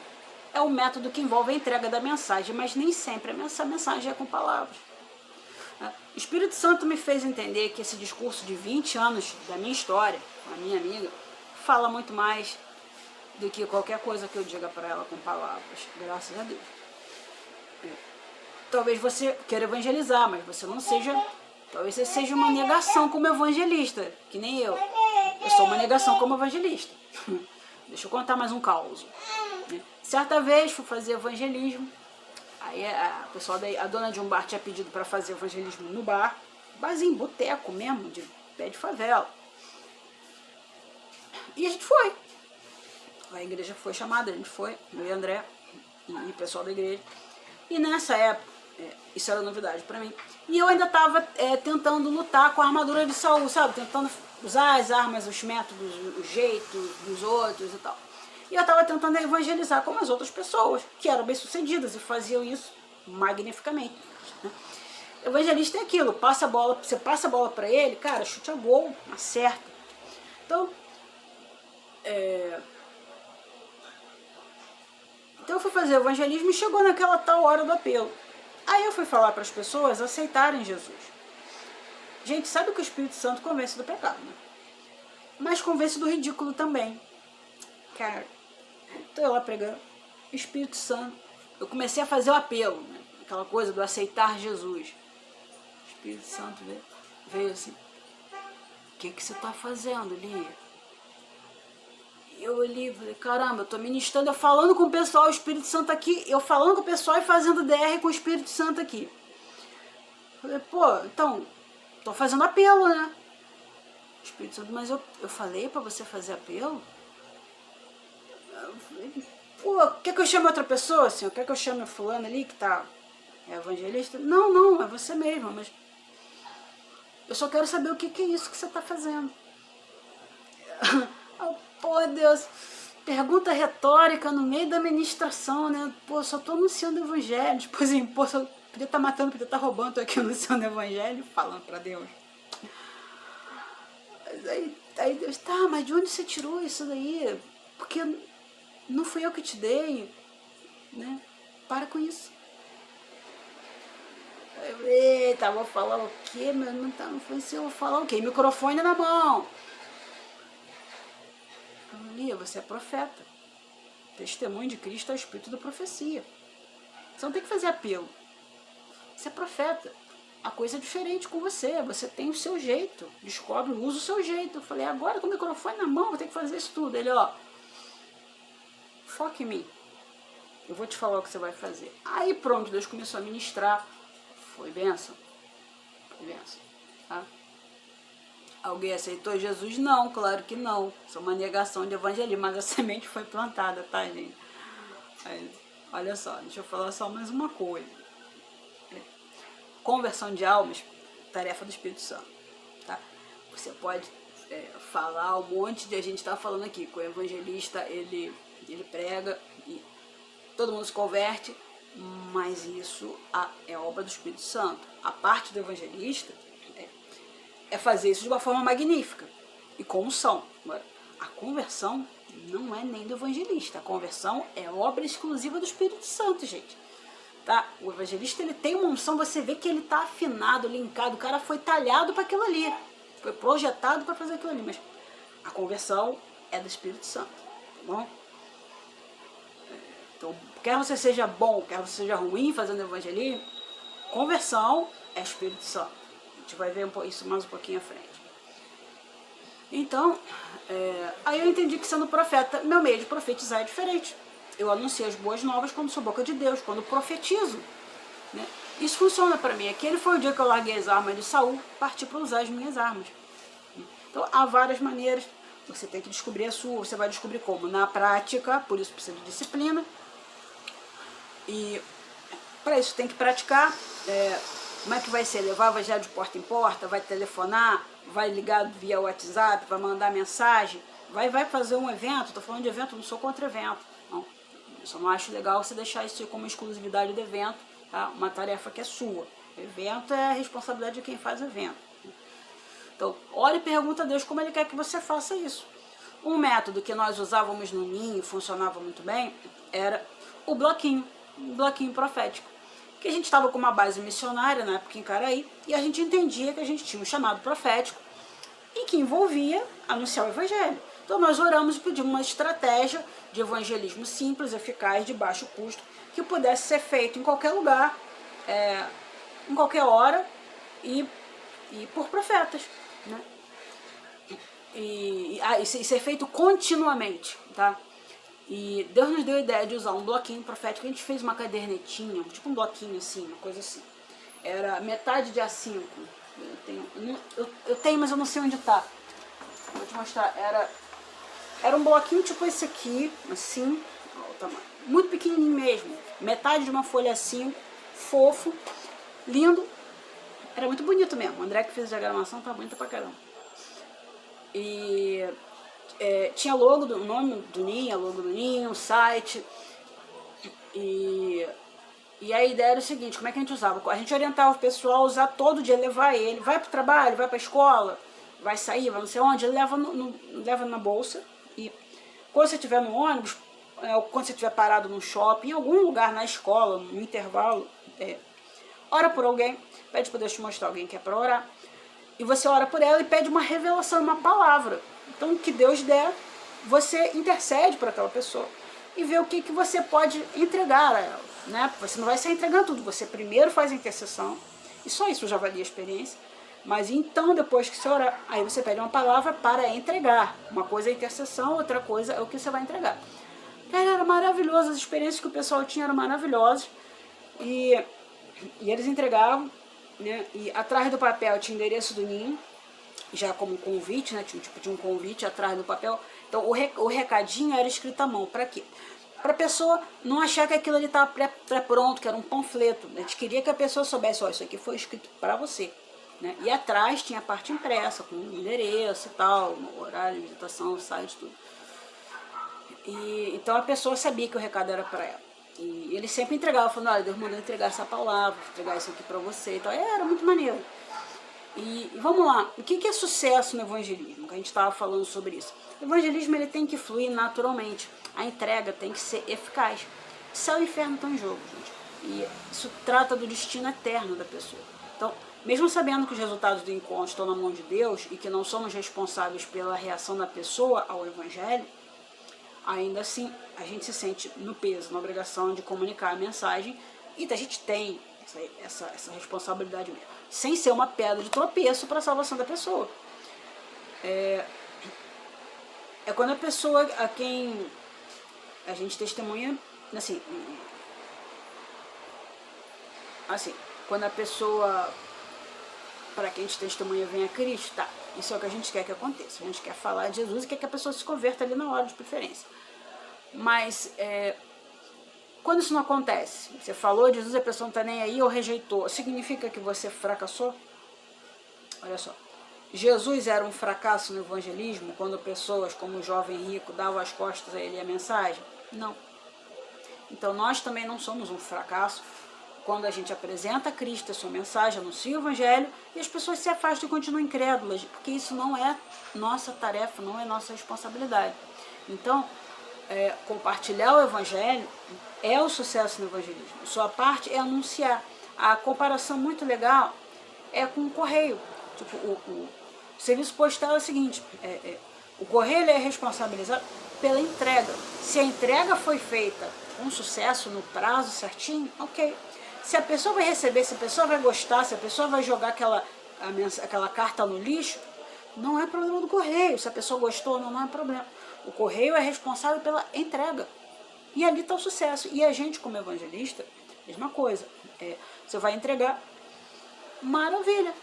é um método que envolve a entrega da mensagem, mas nem sempre essa mensagem é com palavras. O Espírito Santo me fez entender que esse discurso de 20 anos da minha história, a minha amiga, fala muito mais do que qualquer coisa que eu diga para ela com palavras. Graças a Deus. Talvez você queira evangelizar, mas você não seja... Talvez você seja uma negação como evangelista, que nem eu. Eu sou uma negação como evangelista. Deixa eu contar mais um caos. Certa vez fui fazer evangelismo. Aí a dona de um bar tinha pedido para fazer evangelismo no bar. Barzinho, boteco mesmo, de pé de favela. E a gente foi. A igreja foi chamada, a gente foi, eu e André, e o pessoal da igreja. E nessa época, isso era novidade para mim. E eu ainda estava tentando lutar com a armadura de Saul, sabe? Tentando usar as armas, os métodos, os jeitos dos outros e tal. E eu estava tentando evangelizar como as outras pessoas, que eram bem-sucedidas e faziam isso magnificamente. Né? Evangelista é aquilo, você passa a bola para ele, cara, chute a gol, acerta. Então, Então eu fui fazer evangelismo e chegou naquela tal hora do apelo. Aí eu fui falar para as pessoas aceitarem Jesus. Gente, sabe que o Espírito Santo convence do pecado, né? Mas convence do ridículo também. Cara, estou lá pregando, Espírito Santo. Eu comecei a fazer o apelo, né? Aquela coisa do aceitar Jesus. O Espírito Santo veio assim: o que você está fazendo, Lia? Eu ali falei: caramba, eu tô ministrando, eu falando com o pessoal, o Espírito Santo aqui, eu falando com o pessoal e fazendo DR com o Espírito Santo aqui. Falei: pô, então, tô fazendo apelo, né? Espírito Santo: mas eu falei pra você fazer apelo? Eu falei: pô, quer que eu chame outra pessoa, assim? Quer que eu chame o fulano ali que tá evangelista? Não, é você mesmo, mas eu só quero saber o que é isso que você tá fazendo. Pô, Deus, pergunta retórica no meio da ministração, né? Pô, só tô anunciando o evangelho. Tipo assim, pô, só podia estar matando, podia estar roubando, tô aqui anunciando o evangelho, falando pra Deus. Aí Deus: tá, mas de onde você tirou isso daí? Porque não fui eu que te dei, né? Para com isso. Eu: eita, vou falar o quê? Meu, não foi isso, eu vou falar o quê? Microfone na mão. Lia, você é profeta. Testemunho de Cristo é o espírito da profecia. Você não tem que fazer apelo. Você é profeta. A coisa é diferente com você. Você tem o seu jeito. Descobre, usa o seu jeito. Eu falei: agora com o microfone na mão, vou ter que fazer isso tudo. Ele: ó, foca em mim. Eu vou te falar o que você vai fazer. Aí pronto, Deus começou a ministrar. Foi bênção. Foi bênção. Tá? Alguém aceitou Jesus? Não, claro que não. Isso é uma negação de evangelismo, mas a semente foi plantada, tá, gente? Aí, olha só, deixa eu falar só mais uma coisa. Conversão de almas, tarefa do Espírito Santo, tá? Você pode falar um monte de... A gente tá falando aqui, que o evangelista, ele prega e todo mundo se converte, mas isso é obra do Espírito Santo. A parte do evangelista é fazer isso de uma forma magnífica e com unção. A conversão não é nem do evangelista. A conversão é obra exclusiva do Espírito Santo, gente. Tá? O evangelista, ele tem uma unção, você vê que ele está afinado, linkado, o cara foi talhado para aquilo ali, foi projetado para fazer aquilo ali, mas a conversão é do Espírito Santo, tá bom? Então, quer você seja bom, quer você seja ruim fazendo evangelismo, conversão é Espírito Santo. A gente vai ver isso mais um pouquinho à frente. Então, aí eu entendi que sendo profeta, meu meio de profetizar é diferente. Eu anuncio as boas novas quando sou boca de Deus, quando profetizo, né? Isso funciona para mim. Aquele foi o dia que eu larguei as armas de Saul, parti para usar as minhas armas. Então, há várias maneiras. Você tem que descobrir a sua, você vai descobrir como? Na prática, por isso precisa de disciplina. E para isso tem que praticar. Como é que vai ser? Levar o evangelho de porta em porta, vai telefonar, vai ligar via WhatsApp, vai mandar mensagem, vai fazer um evento. Estou falando de evento, não sou contra evento. Não. Eu só não acho legal você deixar isso como exclusividade do evento, tá? Uma tarefa que é sua. O evento é a responsabilidade de quem faz o evento. Então, olha e pergunta a Deus como Ele quer que você faça isso. Um método que nós usávamos no Ninho, funcionava muito bem, era o bloquinho profético. Que a gente estava com uma base missionária na época em Caraí, e a gente entendia que a gente tinha um chamado profético e que envolvia anunciar o evangelho. Então nós oramos e pedimos uma estratégia de evangelismo simples, eficaz, de baixo custo, que pudesse ser feito em qualquer lugar, em qualquer hora e por profetas, né? E ser feito continuamente, tá? E Deus nos deu a ideia de usar um bloquinho profético. A gente fez uma cadernetinha, tipo um bloquinho assim, uma coisa assim. Era metade de A5. Eu tenho, mas eu não sei onde tá. Vou te mostrar. Era um bloquinho tipo esse aqui, assim, ó, o tamanho. Muito pequenininho mesmo. Metade de uma folha A5, fofo, lindo. Era muito bonito mesmo. O André que fez a diagramação tá bonita pra caramba. E tinha logo, o nome do Ninho, logo do Ninho, o site. E a ideia era o seguinte: como é que a gente usava? A gente orientava o pessoal a usar todo dia, levar ele. Vai pro trabalho, vai pra escola, vai sair, vai não sei onde, ele leva na bolsa. E Quando você estiver no ônibus, ou quando você estiver parado no shopping, em algum lugar na escola, no intervalo, ora por alguém, pede para Deus te mostrar alguém que é para orar, e você ora por ela e pede uma revelação, uma palavra. Então, o que Deus der, você intercede por aquela pessoa e vê o que você pode entregar a ela, né? Você não vai sair entregando tudo, você primeiro faz a intercessão, e só isso já valia a experiência. Mas então, depois que você orar, aí você pede uma palavra para entregar. Uma coisa é a intercessão, outra coisa é o que você vai entregar. Cara, era maravilhoso, as experiências que o pessoal tinha eram maravilhosas. E eles entregavam, né? E atrás do papel tinha o endereço do ninho, já como convite, né? Tinha um tipo de um convite atrás do papel. Então o recadinho era escrito à mão. Para quê? Para a pessoa não achar que aquilo ali estava pré-pronto, que era um panfleto. A gente queria que a pessoa soubesse, ó, isso aqui foi escrito para você. Né? E atrás tinha a parte impressa, com o endereço e tal, horário, visitação, site, tudo. Então a pessoa sabia que o recado era para ela. E ele sempre entregava, falando, olha, Deus mandou entregar essa palavra, entregar isso aqui para você. Então era muito maneiro. E vamos lá, o que é sucesso no evangelismo? Que a gente estava falando sobre isso. O evangelismo ele tem que fluir naturalmente. A entrega tem que ser eficaz. Céu e inferno estão em jogo, gente. E isso trata do destino eterno da pessoa. Então, mesmo sabendo que os resultados do encontro estão na mão de Deus e que não somos responsáveis pela reação da pessoa ao evangelho, ainda assim a gente se sente no peso, na obrigação de comunicar a mensagem, e a gente tem essa responsabilidade mesmo, sem ser uma pedra de tropeço para a salvação da pessoa. É quando a pessoa a quem a gente testemunha, assim, quando a pessoa para quem a gente testemunha vem a Cristo, tá, isso é o que a gente quer que aconteça. A gente quer falar de Jesus e quer que a pessoa se converta ali na hora, de preferência. Mas quando isso não acontece, você falou de Jesus e a pessoa não está nem aí ou rejeitou, significa que você fracassou? Olha só, Jesus era um fracasso no evangelismo quando pessoas como o jovem rico davam as costas a ele e a mensagem? Não. Então nós também não somos um fracasso quando a gente apresenta a Cristo, a sua mensagem, anuncia o evangelho e as pessoas se afastam e continuam incrédulas, porque isso não é nossa tarefa, não é nossa responsabilidade. Então, compartilhar o evangelho é o sucesso no evangelismo. Sua parte é anunciar. A comparação muito legal é com o correio. Tipo, o serviço postal é o seguinte, o correio é responsabilizado pela entrega. Se a entrega foi feita com sucesso, no prazo certinho, ok. Se a pessoa vai receber, se a pessoa vai gostar, se a pessoa vai jogar aquela carta no lixo, não é problema do correio. Se a pessoa gostou ou não é problema. O correio é responsável pela entrega. E ali está o sucesso. E a gente, como evangelista, mesma coisa. Você vai entregar, maravilha,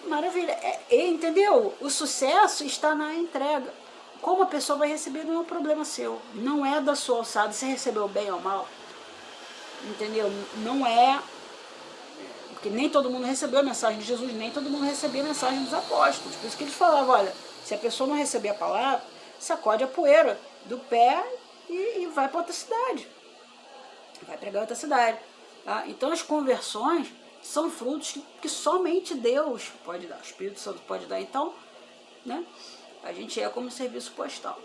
maravilha. Entendeu? O sucesso está na entrega. Como a pessoa vai receber não é um problema seu. Não é da sua alçada. Se recebeu bem ou mal, entendeu? Não é... Porque nem todo mundo recebeu a mensagem de Jesus, nem todo mundo recebia a mensagem dos apóstolos. Por isso que eles falavam, olha, se a pessoa não receber a palavra, sacode a poeira do pé e vai para outra cidade. Vai pregar outra cidade. Tá? Então as conversões são frutos que somente Deus pode dar, o Espírito Santo pode dar. Então, né, a gente é como serviço postal.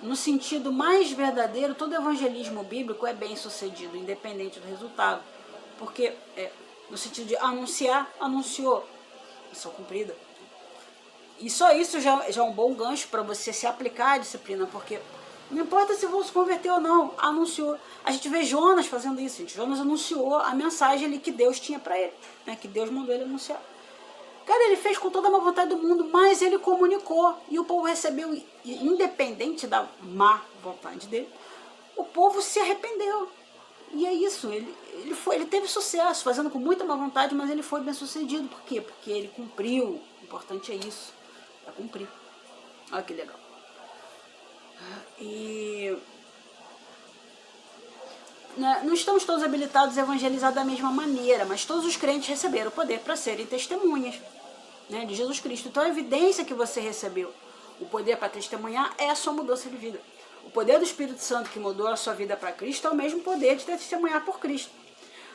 No sentido mais verdadeiro, todo evangelismo bíblico é bem sucedido, independente do resultado. Porque, no sentido de anunciar, anunciou, missão cumprida. E só isso já é um bom gancho para você se aplicar à disciplina, porque não importa se vão se converter ou não, anunciou. A gente vê Jonas fazendo isso, gente. Jonas anunciou a mensagem ali que Deus tinha para ele, né, que Deus mandou ele anunciar. Cara, ele fez com toda a má vontade do mundo, mas ele comunicou. E o povo recebeu, independente da má vontade dele, o povo se arrependeu. E é isso, ele teve sucesso, fazendo com muita má vontade, mas ele foi bem sucedido. Por quê? Porque ele cumpriu. O importante é isso, é cumprir. Olha que legal. E não estamos todos habilitados a evangelizar da mesma maneira, mas todos os crentes receberam o poder para serem testemunhas, né, de Jesus Cristo. Então a evidência que você recebeu, o poder para testemunhar, é a sua mudança de vida. O poder do Espírito Santo que mudou a sua vida para Cristo é o mesmo poder de testemunhar por Cristo.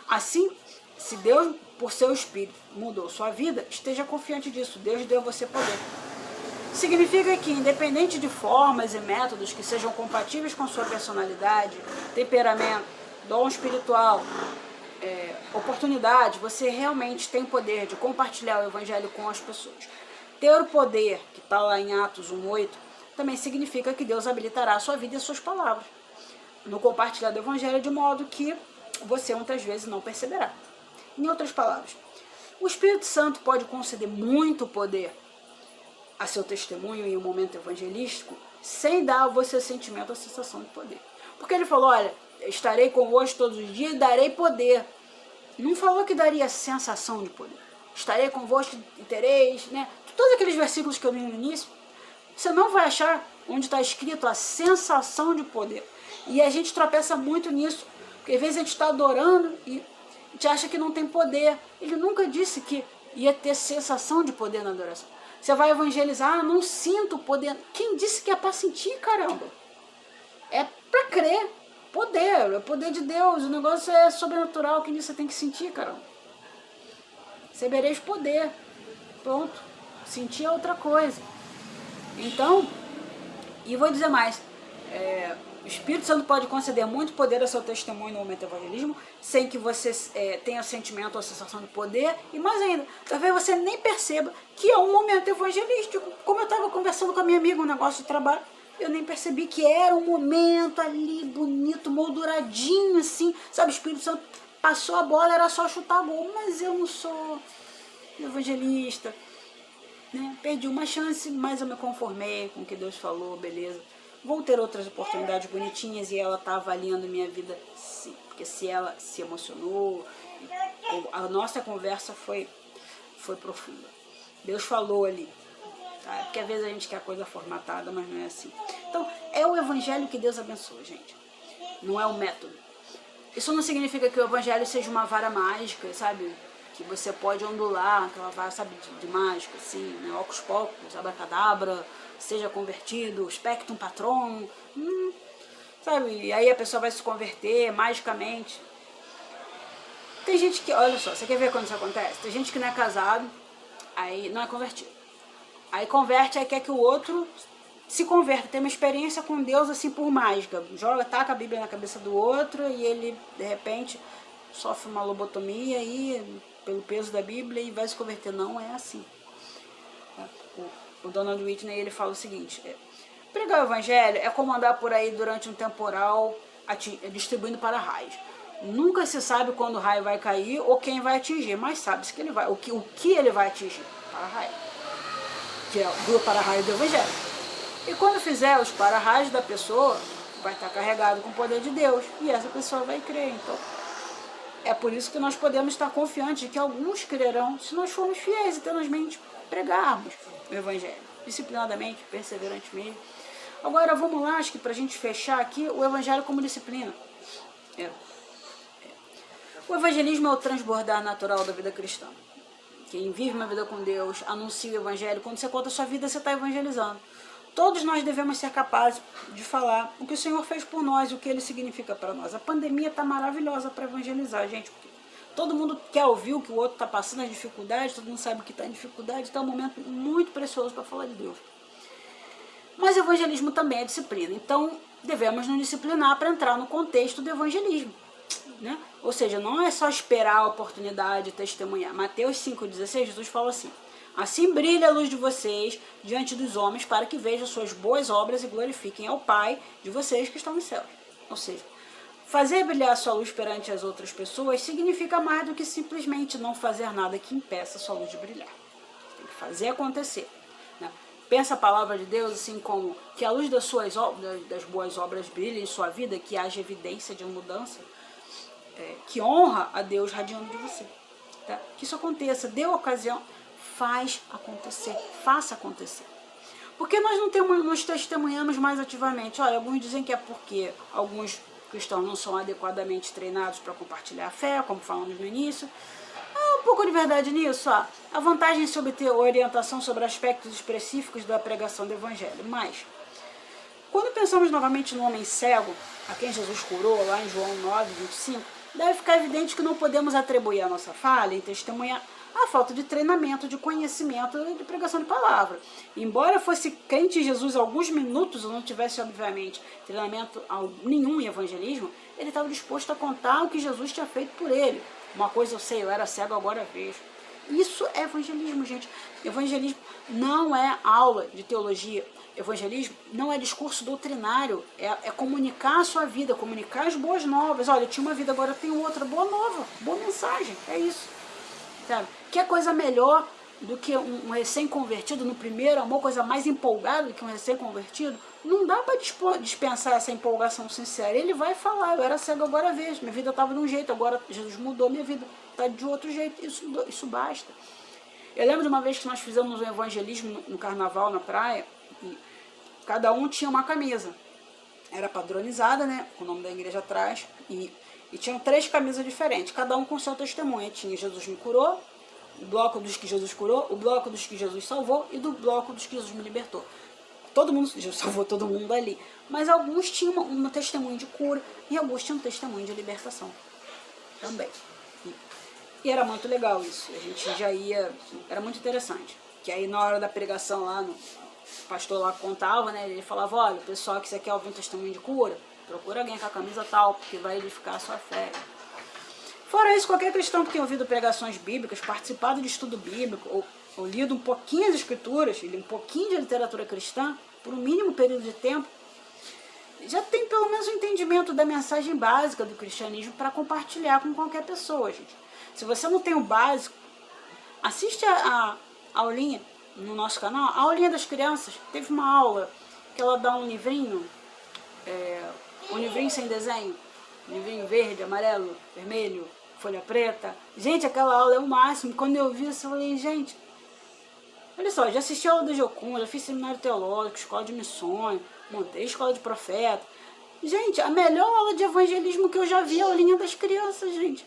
Assim, se Deus, por seu Espírito, mudou sua vida, esteja confiante disso. Deus deu a você poder. Significa que, independente de formas e métodos que sejam compatíveis com sua personalidade, temperamento, dom espiritual, oportunidade, você realmente tem poder de compartilhar o evangelho com as pessoas. Ter o poder, que está lá em Atos 1:8, também significa que Deus habilitará a sua vida e as suas palavras no compartilhar do evangelho, de modo que você muitas vezes não perceberá. Em outras palavras, o Espírito Santo pode conceder muito poder a seu testemunho em um momento evangelístico, sem dar a você o sentimento, a sensação de poder. Porque ele falou, olha, estarei convosco todos os dias e darei poder. Não falou que daria sensação de poder. Estarei convosco e tereis, né? Todos aqueles versículos que eu li no início, você não vai achar onde está escrito a sensação de poder. E a gente tropeça muito nisso, porque às vezes a gente está adorando e a gente acha que não tem poder. Ele nunca disse que ia ter sensação de poder na adoração. Você vai evangelizar, não sinto poder. Quem disse que é para sentir, caramba? É para crer. Poder, é o poder de Deus. O negócio é sobrenatural, que você tem que sentir, caramba. Recebereis poder. Pronto. Sentir é outra coisa. Então, e vou dizer mais. O Espírito Santo pode conceder muito poder ao seu testemunho no momento do evangelismo, sem que você tenha sentimento ou sensação de poder, e mais ainda, talvez você nem perceba que é um momento evangelístico. Como eu estava conversando com a minha amiga, um negócio de trabalho, eu nem percebi que era um momento ali bonito, molduradinho assim, sabe? O Espírito Santo passou a bola, era só chutar gol, mas eu não sou evangelista, né? Perdi uma chance, mas eu me conformei com o que Deus falou, beleza. Vou ter outras oportunidades bonitinhas, e ela está avaliando minha vida, sim. Porque se ela se emocionou, a nossa conversa foi profunda. Deus falou ali. Tá? Porque às vezes a gente quer a coisa formatada, mas não é assim. Então, é o evangelho que Deus abençoa, gente. Não é o método. Isso não significa que o evangelho seja uma vara mágica, sabe? Que você pode ondular, aquela vara, sabe, de mágica, assim, né? Ocus pocus, abracadabra, seja convertido, spectrum patron, sabe? E aí a pessoa vai se converter magicamente. Tem gente que, olha só, você quer ver quando isso acontece? Tem gente que não é casado, aí não é convertido. Aí converte, aí quer que o outro se converta, tem uma experiência com Deus assim por mágica. Taca a Bíblia na cabeça do outro e ele, de repente, sofre uma lobotomia aí, pelo peso da Bíblia, e vai se converter. Não é assim. O Donald Whitney, ele fala o seguinte, pregar o evangelho é como andar por aí durante um temporal distribuindo para raios. Nunca se sabe quando o raio vai cair ou quem vai atingir, mas sabe-se que ele vai, o que ele vai atingir, para-raio, que é do para-raio do evangelho. E quando fizer os para-raios da pessoa, vai estar carregado com o poder de Deus, e essa pessoa vai crer. Então, é por isso que nós podemos estar confiantes de que alguns crerão, se nós formos fiéis e tenazmente pregarmos o evangelho, disciplinadamente, perseverantemente. Agora vamos lá, acho que para a gente fechar aqui, o evangelho como disciplina. O evangelismo é o transbordar natural da vida cristã. Quem vive uma vida com Deus, anuncia o evangelho. Quando você conta a sua vida, você está evangelizando. Todos nós devemos ser capazes de falar o que o Senhor fez por nós e o que Ele significa para nós. A pandemia está maravilhosa para evangelizar, gente. Todo mundo quer ouvir o que o outro está passando, as dificuldades, todo mundo sabe que está em dificuldade, então é um momento muito precioso para falar de Deus. Mas o evangelismo também é disciplina, então devemos nos disciplinar para entrar no contexto do evangelismo, né? Ou seja, não é só esperar a oportunidade de testemunhar. Mateus 5,16, Jesus fala assim: assim brilha a luz de vocês diante dos homens, para que vejam suas boas obras e glorifiquem ao Pai de vocês que estão nos céus. Ou seja, fazer brilhar a sua luz perante as outras pessoas significa mais do que simplesmente não fazer nada que impeça a sua luz de brilhar. Você tem que fazer acontecer, né? Pensa a palavra de Deus assim como que a luz das boas obras brilhe em sua vida, que haja evidência de mudança, que honra a Deus radiando de você. Tá? Que isso aconteça, dê ocasião, faz acontecer, faça acontecer. Porque nós não nos testemunhamos mais ativamente. Olha, alguns dizem que é porque alguns cristãos não são adequadamente treinados para compartilhar a fé, como falamos no início. Um pouco de verdade nisso. A vantagem de obter orientação sobre aspectos específicos da pregação do evangelho. Mas, quando pensamos novamente no homem cego, a quem Jesus curou, lá em João 9:25, deve ficar evidente que não podemos atribuir a nossa falha em testemunhar A falta de treinamento, de conhecimento e de pregação de palavra. Embora eu fosse crente em Jesus alguns minutos, eu não tivesse, obviamente, treinamento nenhum em evangelismo, ele estava disposto a contar o que Jesus tinha feito por ele. Uma coisa eu sei, eu era cego, agora vejo. Isso é evangelismo, gente. Evangelismo não é aula de teologia. Evangelismo não é discurso doutrinário. É comunicar a sua vida, comunicar as boas novas. Olha, eu tinha uma vida, agora eu tenho outra. Boa nova, boa mensagem. É isso. Sabe? Que coisa melhor do que um recém-convertido no primeiro amor, coisa mais empolgada do que um recém-convertido? Não dá para dispensar essa empolgação sincera. Ele vai falar, eu era cego, agora vejo. Minha vida estava de um jeito, agora Jesus mudou minha vida. Está de outro jeito. Isso basta. Eu lembro de uma vez que nós fizemos um evangelismo no carnaval, na praia, e cada um tinha uma camisa. Era padronizada, né? Com o nome da igreja atrás. E tinham 3 camisas diferentes, cada um com seu testemunho. Tinha Jesus me curou, o bloco dos que Jesus curou, o bloco dos que Jesus salvou e do bloco dos que Jesus me libertou. Todo mundo, Jesus salvou todo mundo ali. Mas alguns tinham um testemunho de cura e alguns tinham um testemunho de libertação também. E era muito legal isso. A gente já ia... Era muito interessante. Que aí na hora da pregação lá, o pastor lá contava, né? Ele falava, olha, o pessoal que você quer ouvir um testemunho de cura, procura alguém com a camisa tal, porque vai edificar a sua fé. Fora isso, qualquer cristão que tenha ouvido pregações bíblicas, participado de estudo bíblico, ou lido um pouquinho as escrituras, um pouquinho de literatura cristã, por um mínimo período de tempo, já tem pelo menos um entendimento da mensagem básica do cristianismo para compartilhar com qualquer pessoa, gente. Se você não tem o básico, assiste a aulinha no nosso canal, a aulinha das crianças. Teve uma aula que ela dá um livrinho, um livrinho sem desenho, um livrinho verde, amarelo, vermelho, folha preta. Gente, aquela aula é o máximo. Quando eu vi isso, eu falei, gente, olha só, já assisti a aula do Jocum, já fiz seminário teológico, escola de missões, montei escola de profeta. Gente, a melhor aula de evangelismo que eu já vi é a aulinha das crianças, gente.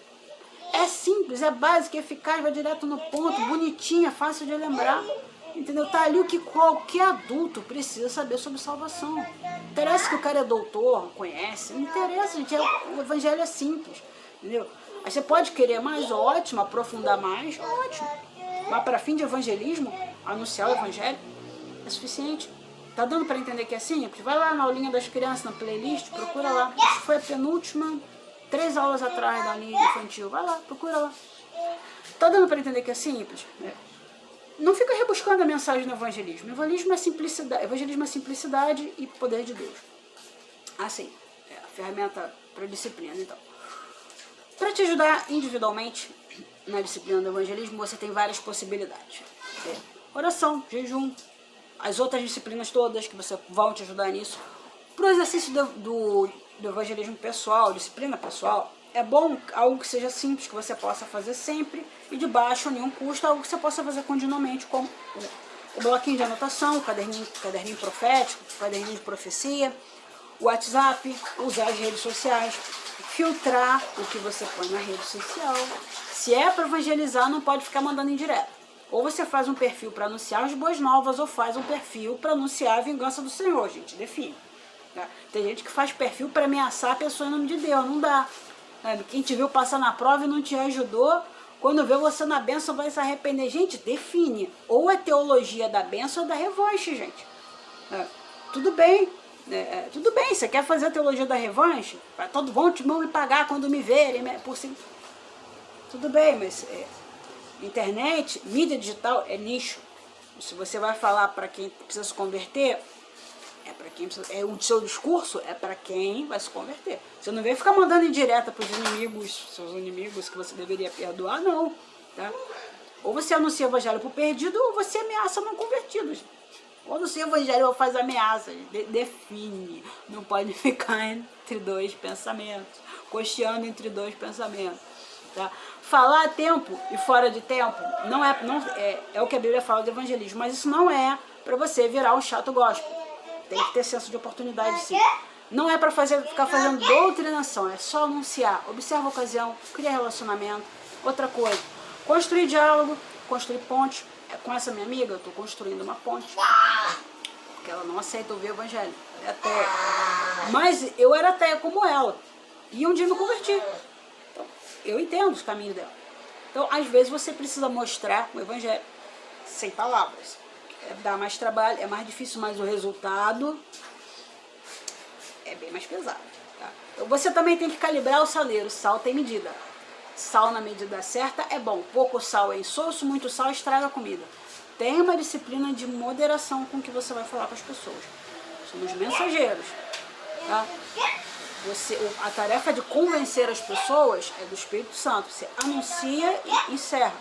É simples, é básico, é eficaz, vai direto no ponto, bonitinha, fácil de lembrar. Entendeu? Tá ali o que qualquer adulto precisa saber sobre salvação. Não interessa que o cara é doutor, conhece, não interessa, gente. O evangelho é simples. Entendeu? Aí você pode querer mais, ótimo, aprofundar mais, ótimo. Mas para fim de evangelismo, anunciar o evangelho é suficiente. Tá dando para entender que é simples? Vai lá na aulinha das crianças, na playlist, procura lá. Isso foi a penúltima, 3 aulas atrás da aulinha infantil. Vai lá, procura lá. Tá dando para entender que é simples? Não fica rebuscando a mensagem do evangelismo. Evangelismo é simplicidade e poder de Deus. Assim, é a ferramenta para disciplina. Então, para te ajudar individualmente na disciplina do evangelismo, você tem várias possibilidades. Oração, jejum, as outras disciplinas todas que vão te ajudar nisso. Para o exercício do evangelismo pessoal, disciplina pessoal, é bom algo que seja simples, que você possa fazer sempre e de baixo nenhum custo, algo que você possa fazer continuamente, como o bloquinho de anotação, o caderninho profético, o caderninho de profecia, o WhatsApp, usar as redes sociais, filtrar o que você põe na rede social. Se é para evangelizar, não pode ficar mandando indireta. Ou você faz um perfil para anunciar as boas novas, ou faz um perfil para anunciar a vingança do Senhor, gente, define. Tá? Tem gente que faz perfil para ameaçar a pessoa em nome de Deus, não dá. Quem te viu passar na prova e não te ajudou, quando vê você na bênção vai se arrepender. Gente, define. Ou é teologia da bênção ou da revanche, gente. Tudo bem. Tudo bem, você quer fazer a teologia da revanche? Todos vão me pagar quando me verem. Por si. Tudo bem, mas internet, mídia digital é nicho. Se você vai falar para quem precisa se converter, o seu discurso é para quem vai se converter. Você não vem ficar mandando indireta para os inimigos, seus inimigos que você deveria perdoar, não. Tá? Ou você anuncia o evangelho para o perdido, ou você ameaça não convertidos. Ou anuncia o evangelho ou faz ameaças. Define. Não pode ficar entre dois pensamentos, costeando entre dois pensamentos. Tá? Falar a tempo e fora de tempo é o que a Bíblia fala de evangelismo, mas isso não é para você virar um chato gospel. Tem que ter senso de oportunidade, sim. Não é para ficar fazendo doutrinação, é só anunciar. Observa a ocasião, cria relacionamento. Outra coisa, construir diálogo, construir pontes. Com essa minha amiga, eu estou construindo uma ponte. Porque ela não aceita ouvir o evangelho. É ateia. Mas eu era ateia como ela. E um dia me converti. Então, eu entendo os caminhos dela. Então, às vezes, você precisa mostrar o evangelho sem palavras. Dá mais trabalho, é mais difícil, mas o resultado é bem mais pesado. Tá? Então, você também tem que calibrar o saleiro. Sal tem medida. Sal na medida certa é bom. Pouco sal é insosso, muito sal estraga a comida. Tem uma disciplina de moderação com que você vai falar com as pessoas. Somos mensageiros. Tá? A tarefa de convencer as pessoas é do Espírito Santo. Você anuncia e encerra.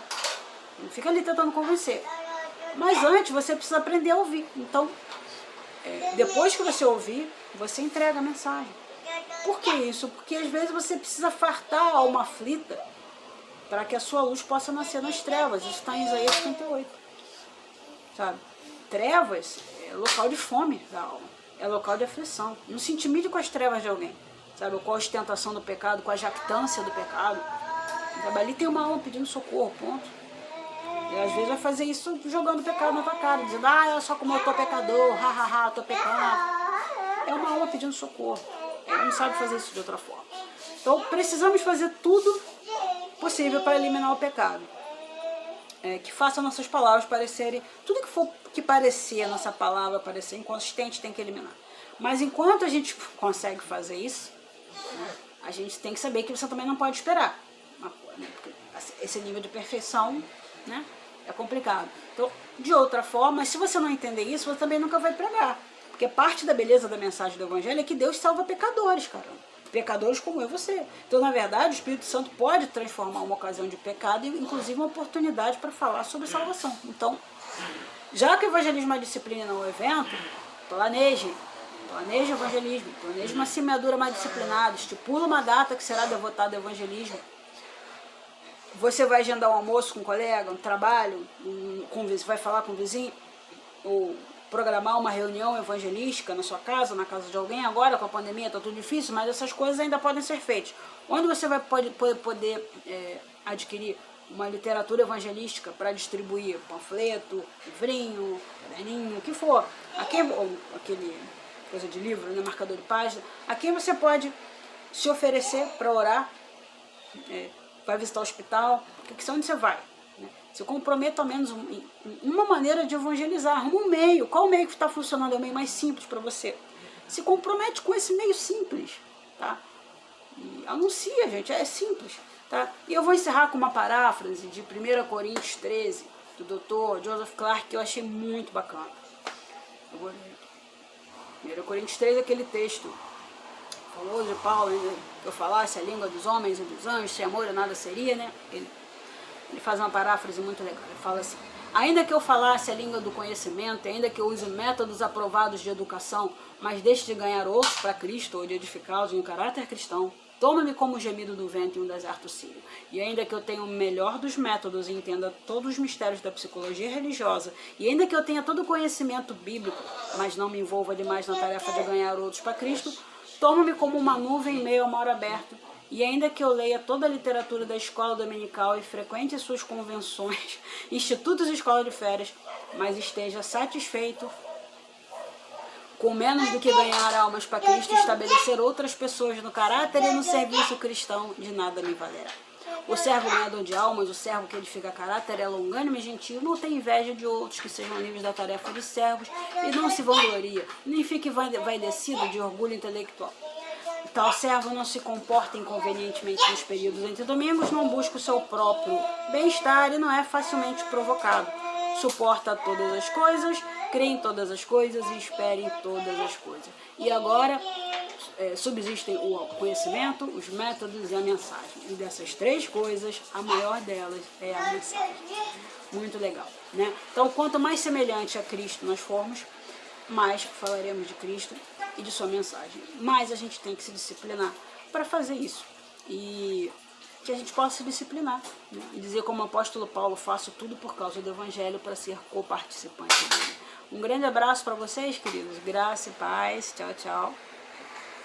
Não fica ali tentando convencer. Mas antes você precisa aprender a ouvir. Então, depois que você ouvir, você entrega a mensagem. Por que isso? Porque às vezes você precisa fartar a alma aflita para que a sua luz possa nascer nas trevas. Isso está em Isaías 58. Sabe? Trevas é local de fome da alma. É local de aflição. Não se intimide com as trevas de alguém. Sabe? Com a ostentação do pecado, com a jactância do pecado. Sabe? Ali tem uma alma pedindo socorro, ponto. E às vezes vai fazer isso jogando pecado na tua cara, dizendo, olha só como eu tô pecador, hahaha, tô pecando. É uma alma pedindo socorro. Ele não sabe fazer isso de outra forma. Então precisamos fazer tudo possível para eliminar o pecado. Que faça nossas palavras parecerem, tudo que for que parecer a nossa palavra parecer inconsistente tem que eliminar. Mas enquanto a gente consegue fazer isso, a gente tem que saber que você também não pode esperar. Esse nível de perfeição, né, é complicado. Então, de outra forma, se você não entender isso, você também nunca vai pregar. Porque parte da beleza da mensagem do Evangelho é que Deus salva pecadores, caramba. Pecadores como eu e você. Então, na verdade, o Espírito Santo pode transformar uma ocasião de pecado e, inclusive, uma oportunidade para falar sobre salvação. Então, já que o evangelismo é disciplina, não é um evento, planeje o evangelismo, planeje uma semeadura mais disciplinada, estipula uma data que será devotada ao evangelismo. Você vai agendar um almoço com um colega, um trabalho, vai falar com o vizinho, ou programar uma reunião evangelística na sua casa, na casa de alguém. Agora com a pandemia está tudo difícil, mas essas coisas ainda podem ser feitas. Onde você vai poder adquirir uma literatura evangelística para distribuir panfleto, livrinho, caderninho, o que for. Aquele coisa de livro, né, marcador de página. Aqui você pode se oferecer para orar, vai visitar o hospital, porque onde você vai? Se comprometa ao menos uma maneira de evangelizar, arruma um meio. Qual meio que está funcionando? É o meio mais simples para você. Se compromete com esse meio simples, tá? E anuncia, gente, é simples, tá? E eu vou encerrar com uma paráfrase de 1 Coríntios 13, do Dr. Joseph Clark, que eu achei muito bacana. Eu vou ler. 1 Coríntios 13, aquele texto famoso de Paulo, né? Eu falasse a língua dos homens e dos anjos, sem amor eu nada seria, né? Ele faz uma paráfrase muito legal. Ele fala assim: ainda que eu falasse a língua do conhecimento, ainda que eu use métodos aprovados de educação, mas deixe de ganhar outros para Cristo ou de edificá-los em um caráter cristão, toma-me como o gemido do vento em um deserto sírio. E ainda que eu tenha o melhor dos métodos e entenda todos os mistérios da psicologia religiosa, e ainda que eu tenha todo o conhecimento bíblico, mas não me envolva demais na tarefa de ganhar outros para Cristo, toma-me como uma nuvem em meio ao mar aberto. E ainda que eu leia toda a literatura da escola dominical e frequente suas convenções, institutos e escola de férias, mas esteja satisfeito com menos do que ganhar almas para Cristo e estabelecer outras pessoas no caráter e no serviço cristão, de nada me valerá. O servo ganhador de almas, o servo que edifica caráter, é longânimo e gentil, não tem inveja de outros que sejam livres da tarefa de servos e não se vangloria, nem fique envaidecido de orgulho intelectual. Tal servo não se comporta inconvenientemente nos períodos entre domingos, não busca o seu próprio bem-estar e não é facilmente provocado. Suporta todas as coisas, crê em todas as coisas e espera em todas as coisas. E agora subsistem o conhecimento, os métodos e a mensagem. E dessas três coisas, a maior delas é a mensagem. Muito legal, né? Então, quanto mais semelhante a Cristo nós formos, mais falaremos de Cristo e de sua mensagem. Mas a gente tem que se disciplinar para fazer isso. E que a gente possa se disciplinar, né? E dizer como o apóstolo Paulo: faço tudo por causa do Evangelho para ser coparticipante dele. Um grande abraço para vocês, queridos. Graça e paz. Tchau, tchau.